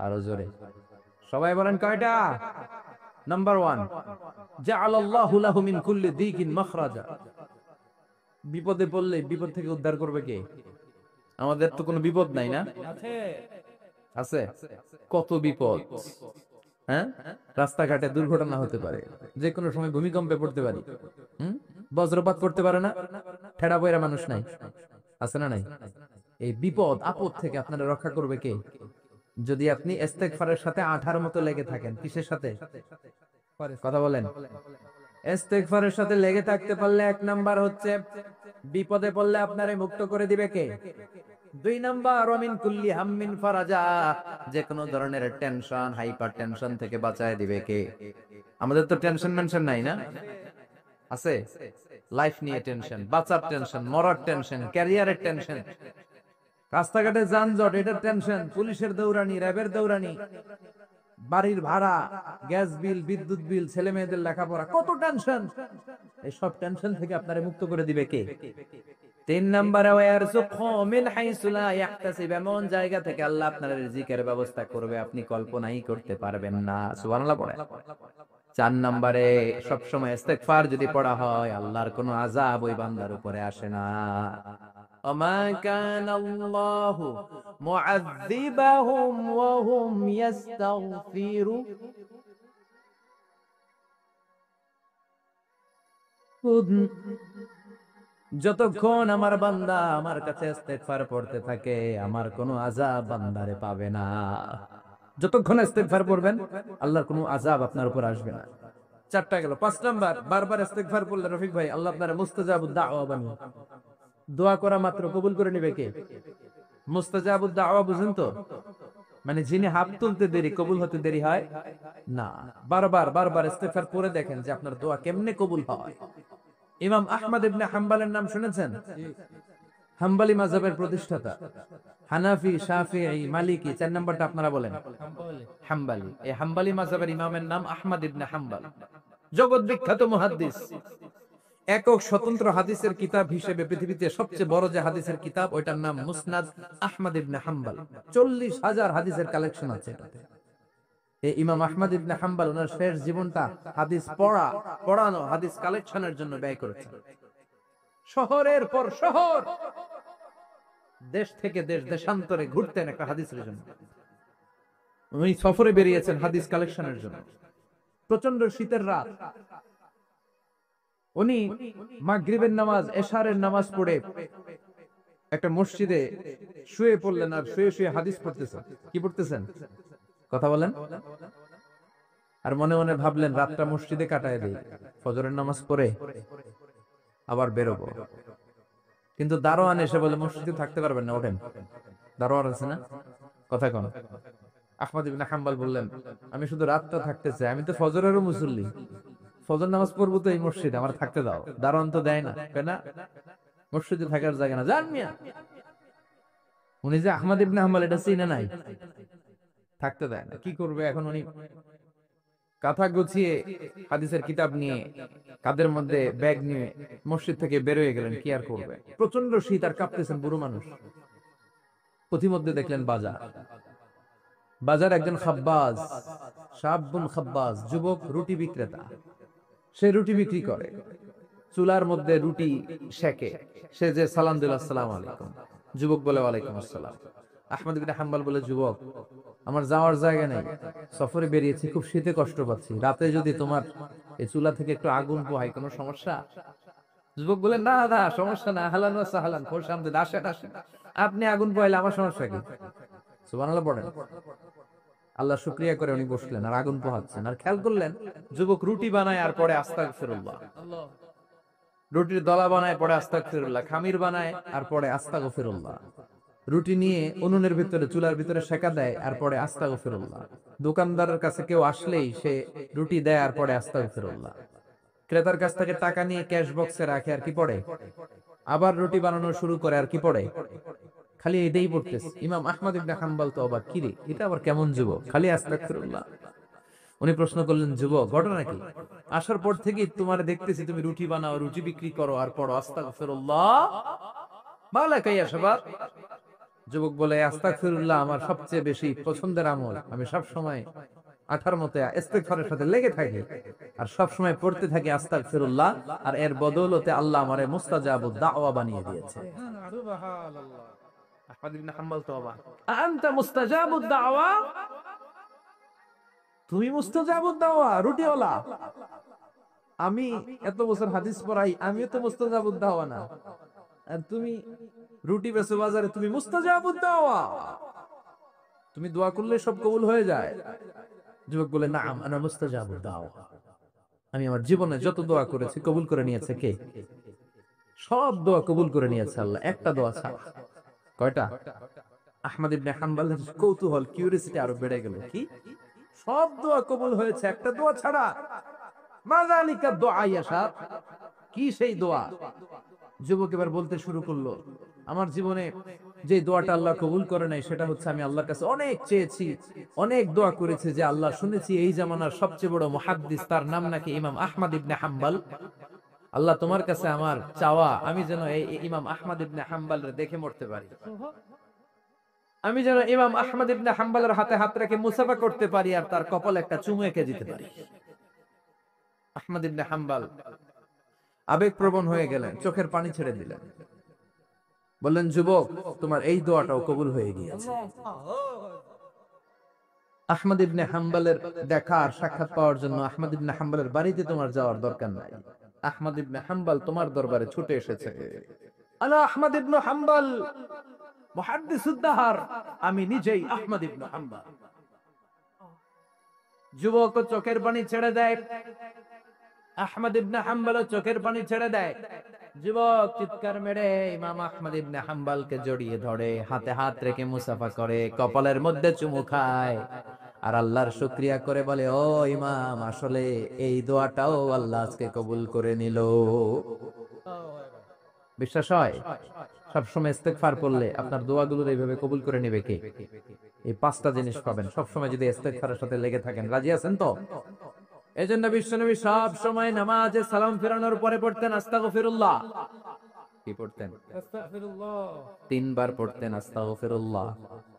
আরো জোরে সবাই বলেন, কয়টা? নাম্বার 1, জাআলাল্লাহু লাহু মিন কুল্লি দিকিন মাখরাজা। বিপদে পড়লে বিপদ থেকে উদ্ধার করবে কে? আমাদের তো কোনো বিপদ নাই না? আছে? কত বিপদ, হ্যাঁ? রাস্তাঘাটে দুর্ঘটনা হতে পারে, যে কোনো সময় ভূমিকম্পে পড়তে পারি, বজ্রপাত করতে পারে না, ঠেড়া বইরা মানুষ নাই, আছে না নাই? এই বিপদ আপদ থেকে আপনারা রক্ষা করবে কে? যদি আপনি ইস্তেগফারের সাথে আঠার মতো লেগে থাকেন। কিসের সাথে? কথা বলেন। ইস্তেগফারের সাথে লেগে থাকতে পারলে এক নাম্বার হচ্ছে বিপদে পড়লে আপনারে মুক্ত করে দিবে কে? দুই নাম্বার ওয়ামিন কুল্লি হাম্মিন ফারাজা, যে কোনো ধরনের টেনশন, হাইপার টেনশন থেকে বাঁচায় দিবে কে? আমাদের তো টেনশন মেনশন নাই না? আছে? লাইফ নিয়ে টেনশন, বাঁচার টেনশন, মরার টেনশন, ক্যারিয়ারের টেনশন, রাস্তাঘাটে যানজট এটার টেনশন, পুলিশের দৌড়ানি, র্যাবের দৌড়ানি, বাড়ির ভাড়া, গ্যাস বিল, বিদ্যুৎ বিল, ছেলে মেয়েদের লেখাপড়া, কত টেনশন। এই সব টেনশন থেকে আপনারে মুক্ত করে দিবে কে? তিন নম্বরে ওয়ারযুকহু মিন হাইসু লা ইয়াহতাসিব, এমন জায়গা থেকে আল্লাহ আপনার রিজিকের ব্যবস্থা করবে আপনি কল্পনাই করতে পারবেন না। সুবহানাল্লাহ পড়ে। চার নম্বরে সবসময় ইস্তেগফার যদি পড়া হয় আল্লাহর কোনো আযাব ওই বান্দার উপরে আসে না। ওমা কানাল্লাহু মুআযযিবাহুম ওয়া হুম ইস্তাগফিরুন, যতক্ষণ আমার বান্দা আমার কাছে ইস্তেগফার পড়তে থাকে আমার কোনো আযাব বান্দারে পাবে না। যতক্ষণ ইস্তেগফার পড়বেন আল্লাহর কোনো আযাব আপনার উপর আসবে না। চারটা গেল। পাঁচ নাম্বার, বারবার ইস্তেগফার পড়লে রফিক ভাই আল্লাহ আপনার মুস্তাজাবুদ দাওয়া বানিয়ে, দোয়া করা মাত্র কবুল করে নিবে কে? মুস্তাজাবুদ দাওয়া বুঝেন তো? মানে যিনি হাত তুলতে দেরি কবুল হতে দেরি হয় না। বারবার বারবার ইস্তেগফার পড়ে দেখেন যে আপনার দোয়া কেমনে কবুল হয়। ইমাম আহমদ ইবনে হাম্বলের নাম শুনেছেন? হাম্বলি মাযহাবের প্রতিষ্ঠাতা। হানাফি, শাফিঈ, মালিকি, চার নাম্বারটা আপনারা বলেন। হাম্বলি। এই হাম্বলি মাযহাবের ইমামের নাম আহমদ ইবনে হাম্বল, জগৎ বিখ্যাত মুহাদ্দিস। একক স্বতন্ত্র হাদিসের কিতাব হিসেবে পৃথিবীতে সবচেয়ে বড় যে হাদিসের কিতাব ওইটার নাম মুসনাদ আহমদ ইবনে হাম্বল। 40,000 হাদিসের কালেকশন আছে এটাতে। এই ইমাম আহমদ ইবনে হাম্বল ওনার শেষ জীবনটা হাদিস পড়ানো, হাদিস কালেকশনের জন্য ব্যয় করেছেন। শহরের পর শহর, দেশ থেকে দেশ, দেশান্তরে ঘুরতেন একটা হাদিসের জন্য। উনি সফরে বেরিয়েছেন হাদিস কালেকশনের জন্য। প্রচন্ড শীতের রাত, উনি মাগরিবের নামাজ, এশারের নামাজ পড়ে একটা মসজিদে শুয়ে পড়লেন আর শুয়ে শুয়ে হাদিস পড়তেছেন। কি পড়তেছেন? কথা বলেন। আর মনে মনে ভাবলেন রাতটা মসজিদে কাটায় দেই, ফজরের নামাজ পড়ে আবার বেরোবো। কিন্তু দারোয়ান এসে বলে মসজিদে থাকতে পারবেন না, ওঠেন। দারোয়ান আছে না? কথা কন। আহমদ ইবনে হাম্বল বললেন আমি শুধু রাতটা থাকতে চাই, আমি তো ফজরেরও মুসল্লি, ফজর নামাজ পড়বো তো এই মসজিদে, আমার থাকতে দাও। দারোয়ান তো দেয় না, কেন? মসজিদে থাকার জায়গা না, জান মিয়া। উনি যে আহমদ ইবনে হাম্বল এটা চিনে নাই, থাকতে দেয় না। কি করবে এখন? উনি কাঁথা গুছিয়ে হাদিসের কিতাব নিয়ে কাদের মধ্যে ব্যাগ নিয়ে মসজিদ থেকে বের হয়ে গেলেন। কি আর করবে, প্রচন্ড শীত আর কাঁপতেছেন বুড়ো মানুষ। পথিমধ্যে দেখলেন বাজার, বাজার একজন খাব্বাজ, শাবুন খাব্বাজ, যুবক রুটি বিক্রেতা। সে রুটি বিক্রি করে, চুলার মধ্যে রুটি সেকে। সে যে সালাম দিল আসসালামু আলাইকুম, যুবক বলে ওয়ালাইকুম আসসালাম। আহমদ ইবনে হাম্বল বলে যুবক আমার যাওয়ার জায়গা নেই, সফরে বেরিয়েছি, খুব শীতে কষ্ট পাচ্ছি, রাতে যদি তোমার এই চুলা থেকে একটু আগুন পোহাই কোনো সমস্যা? যুবক বলে না না সমস্যা না, আহলান ওয়া সাহলান, খোশামদেদ, আসেন আসেন, আপনি আগুন পোহাইলে আমার সমস্যা কি? সুবহানাল্লাহ পড়েন। আল্লাহ শুকরিয়া করে উনি বসলেন আর আগুন পোহাচ্ছেন। আর খেয়াল করলেন যুবক রুটি বানায় আর পরে আস্তাগফিরুল্লাহ, রুটির দলা বানায় পরে আস্তাগফিরুল্লাহ, খামির বানায় আর পরে আস্তাগফিরুল্লাহ, রুটি নিয়ে উনুনের ভিতরে চুলার ভিতরে সেকা দেয় আর পরে আস্তাগফিরুল্লাহ, দোকানদারের কাছে কেউ আসলেই সে রুটি দেয় আর পরে আস্তাগফিরুল্লাহ, ক্রেতার কাছ থেকে টাকা নিয়ে ক্যাশ বক্সে রাখে আর কি পড়ে, আবার রুটি বানানো শুরু করে আর কি পড়ে, খালি এটাই পড়তেছে। ইমাম আহমদ ইবনে হাম্বল তো অবাক, কি রে এটা আবার কেমন যুবক, খালি আস্তাগফিরুল্লাহ। উনি প্রশ্ন করলেন যুবক ঘটনা কি? আসার পর থেকেই তোমার দেখতেছি তুমি রুটি বানাও, রুটি বিক্রি করো আর পড়ো আস্তাগফিরুল্লাহ, মালাকা ইয়া শাবাব। যুবক বলে আস্তাগফিরুল্লাহ আমার সবচেয়ে বেশি পছন্দের আমল, আমি সব সময় আঠার মতো ইস্তেগফারের সাথে লেগে থাকি আর সব সময় পড়তে থাকি আস্তাগফিরুল্লাহ, আর এর বদৌলতে আল্লাহ আমারে মুস্তাজাবুদ দাওয়া বানিয়ে দিয়েছে। সুবহানাল্লাহ। আহমদ ইবনে হাম্বল তো অবাক, আনতা মুস্তাজাবুদ দাওয়া, তুমি মুস্তাজাবুদ দাওয়া রুটিওয়ালা? আমি এত বছর হাদিস পড়াই, আমিও তো মুস্তাজাবুদ দাওয়া না, আর তুমি রুটি বেচো বাজারে, তুমি মুস্তাজাবুদ দাওয়া, তুমি দোয়া করলে সব কবুল হয়ে যায়। যুবক বলে, না আনা মুস্তাজাবুদ দাওয়া, আমি আমার জীবনে যত দোয়া করেছি কবুল করে নিয়েছে কে? সব দোয়া কবুল করে নিয়েছে আল্লাহ, একটা দোয়া ছাড়া। কয়টা? আহমদ ইবনে হাম্বলের কৌতূহল, কিউরিওসিটি আরো বেড়ে গেল। কি? সব দোয়া কবুল হয়েছে, একটা দোয়া ছাড়া। মাযালিকা দোয়া ইয়াশা, কি সেই দোয়া? যুবক এবার বলতে শুরু করলো, আমার জীবনে যে দোয়াটা আল্লাহ কবুল করে নাই সেটা হচ্ছে, আমি আল্লাহর কাছে অনেক চেয়েছি, অনেক দোয়া করেছি যে আল্লাহ, শুনেছি এই জামানার সবচেয়ে বড় মুহাদ্দিস, তার নাম নাকি ইমাম আহমদ ইবনে হাম্বল। আল্লাহ তোমার কাছে আমার চাওয়া, আমি যেন এই ইমাম আহমদ ইবনে হাম্বলরে দেখে মরতে পারি, আমি যেন ইমাম আহমদ ইবনে হাম্বলের হাতে হাত রেখে মুসাফা করতে পারি, আর তার কপালে একটা চুমু এঁকে দিতে পারি। আহমদ ইবনে হাম্বল আবেগপ্রবণ হয়ে গেলেন, চোখের পানি ছেড়ে দিলেন, বললেন, যুবক, তোমার এই দোয়াটাও কবুল হয়ে গিয়েছে। আহমদ ইবনে হাম্বলের দেখা আর সাক্ষাৎ পাওয়ার জন্য আহমদ ইবনে হাম্বলের বাড়িতে তোমার যাওয়ার দরকার নাই, আহমদ ইবনে হাম্বল তোমার দরবারে ছুটে এসেছে। আলা আহমদ ইবনে হাম্বল মুহাদ্দিসুদ দাহর, আমি নিজেই আহমদ ইবনে হাম্বল। যুবক চোখের পানি ছেড়ে দেয়, আহমদ ইবনে হাম্বল চোখের পানি ছেড়ে দেয়। যুবক চিৎকার মেরে ইমাম আহমদ ইবনে হাম্বলকে জড়িয়ে ধরে, হাতে হাত রেখে মুসাফা করে, কপালের মধ্যে চুমু খায়, আর আল্লাহর শুকরিয়া করে বলে, ও ইমাম, আসলে এই দোয়াটাও আল্লাহ আজকে কবুল করে নিল। বিশ্বাস হয়? সবসময় ইস্তেগফার করলে আপনার দোয়াগুলোর এইভাবে কবুল করে নেবে কে? এই পাঁচটা জিনিস পাবেন সবসময় যদি ইস্তেগফারের সাথে লেগে থাকেন। রাজি আছেন তো? এজন্য বিশ্বনবী সব সময় নামাজে সালাম ফেরানোর পরে পড়তেন আস্তাগফিরুল্লাহ। কি পড়তেন? আস্তাগফিরুল্লাহ। তিনবার পড়তেন আস্তাগফিরুল্লাহ,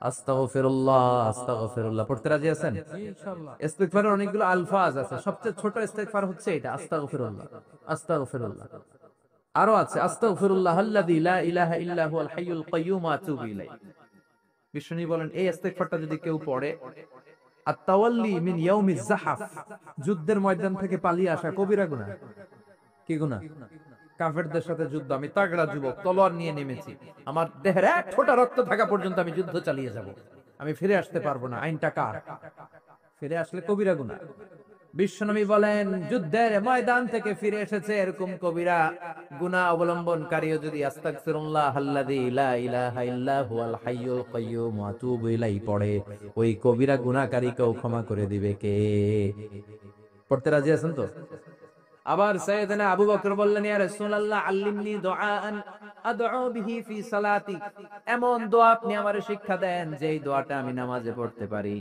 আস্তাগফিরুল্লাহ, আস্তাগফিরুল্লাহ। পড়তে রাজি আছেন? ইনশাআল্লাহ। ইস্তেগফারের অনেকগুলো আলফাজ আছে, সবচেয়ে ছোট ইস্তেগফার হচ্ছে এটা, আস্তাগফিরুল্লাহ, আস্তাগফিরুল্লাহ। আরো আছে, আস্তাগফিরুল্লাহ আল্লাযী লা ইলাহা ইল্লা হুয়াল হাইয়ুল কাইয়্যুম ওয়া আতুবু ইলাইহি। বিশ্বনবী বলেন, এই ইস্তেগফারটা যদি কেউ পড়ে, আত-তাওয়াল্লি মিন ইয়াউমিজ যাহাফ, যুদ্ধের ময়দান থেকে পালিয়ে আসা কবিরা গুনাহ। কি গুনাহ? কাফেরদের সাথে যুদ্ধ, আমি তাগড়া যুবক, তলোয়ার নিয়ে নেমেছি, আমার দেহের এক ফোঁটা রক্ত থাকা পর্যন্ত আমি যুদ্ধ চালিয়ে যাব, আমি ফিরে আসতে পারবো না, আইনটা কার? ফিরে আসলে কবিরা গুনাহ। বিশ্বনবী বলেন, যুদ্ধের ময়দান থেকে ফিরে এসেছে এরকম কবিরা গুনাহ অবলম্বনকারীও যদি আস্তাগফিরুল্লাহ আল্লাযী লা ইলাহা ইল্লা হুয়াল হাইয়ুল কাইয়্যুম ওয়া আতুবু ইলাইহি পড়ে, ওই কবিরা গুনাহকারীকেও ক্ষমা করে দিবে কে? পড়তে রাজি আছেন তো? আবার সাইয়েদনা আবু বকর বললেন, ইয়া রাসূলুল্লাহ আল্লিমনি দুআআন আদউ বিহি ফি সালাতি, এমন দোয়া আপনি আমারে শিক্ষা দেন যেই দোয়াটা আমি নামাজে পড়তে পারি।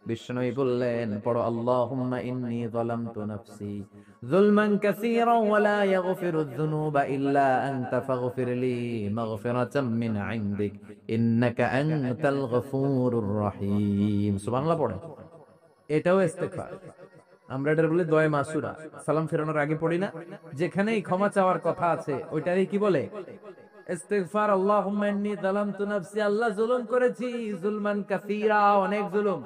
বিশ্বনবী বললেন, পড়ো, আল্লাহুম্মা ইন্নী যালামতু নাফসি যুলমান কাসীরান ওয়া লা ইয়াগফিরুয যুনুবা ইল্লা আনতা ফাগফিরলি মাগফিরাতাম মিন ইনদিক ইন্নাকা আনতাল গফুরুর রহিম। সুবহানাল্লাহ পড়েন। এটাও ইস্তেগফার। আমরা এটার বলি দোয়া মাসুরা, সালাম ফেরানোর আগে পড়ি না? যেখানেই ক্ষমা চাওয়ার কথা আছে ওইটারই কি বলে? ইস্তিগফার। আল্লাহুম্মা ইন্নী যালামতু নাফসি, আল্লাহ জুলুম করেছি, যুলমান কাসীরা, অনেক জুলুম,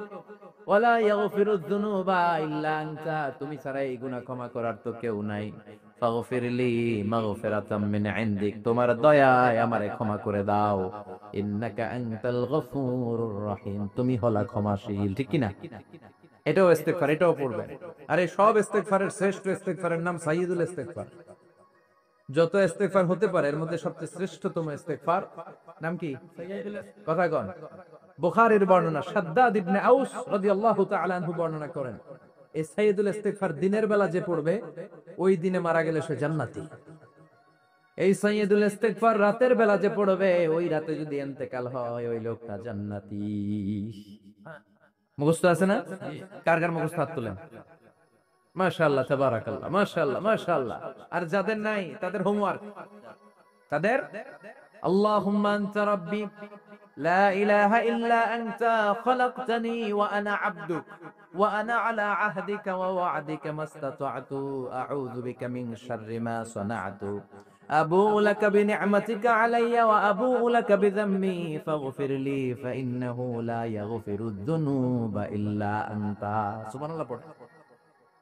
ওয়ালা ইয়াগফিরুয যুনুবা ইল্লা আনতা, তুমি ছাড়া এই গুনাহ ক্ষমা করার তো কেউ নাই, ফাগফিরলি মাগফিরাতাম মিন ইনদিক, তোমার দয়ায় আমারে ক্ষমা করে দাও, ইন্নাকা আনতাল গফুরুর রহিম, তুমি হলা ক্ষমাশীল। ঠিক কি না? এটাও ইস্তেগফার, এটাও পড়বেন। আরে সব ইস্তেগফারের শ্রেষ্ঠ ইস্তেগফারের নাম সাইয়্যিদুল ইস্তেগফার। যত ইস্তেগফার হতে পারে এর মধ্যে সবচেয়ে শ্রেষ্ঠতম ইস্তেগফার নাম কি? কথা কন। বুখারীর বর্ণনা, শাদ্দাদ ইবনে আউস রাদিয়াল্লাহু তাআলা আনহু বর্ণনা করেন, এই সাইয়্যিদুল ইস্তেগফার দিনের বেলা যে পড়বে ওই দিনে মারা গেলে সে জান্নাতি। এই সাইয়্যিদুল ইস্তেগফার রাতের বেলা যে পড়বে ওই রাতে যদি ইন্তেকাল হয় ওই লোকটা জান্নাতি। মুখস্থ আছে না? কার কার মুখস্থ? হাত তুলেন। মাশাআল্লাহ, তাবারাকাল্লাহ, মাশাআল্লাহ, মাশাআল্লাহ। আর যাদের নাই তাদের হোমওয়ার্ক, তাদের আল্লাহুম্মা আনতা রাব্বি লা ইলাহা ইল্লা আনতা খালাকতানি ওয়া আনা আবদুক ওয়া আনা আলা আহদিকা ওয়া ওয়া'দিকা মাস্তাতা'তু আউযু বিকা মিন শাররি মা সানা'তু আবুউ লাকা বিনি'মাতিকা আলাইয়া ওয়া আবুউ লাকা বিযাম্মি ফাগফিরলি ফাইন্নাহু লা ইয়াগফিরুয যুনুবা ইল্লা আনতা। সুবহানাল্লাহ পড়েন।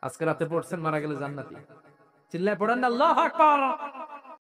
আজকে রাতে পড়ছেন, মারা গেলে জান্নাতি। চিল্লায় পড়েন না আল্লাহু আকবার।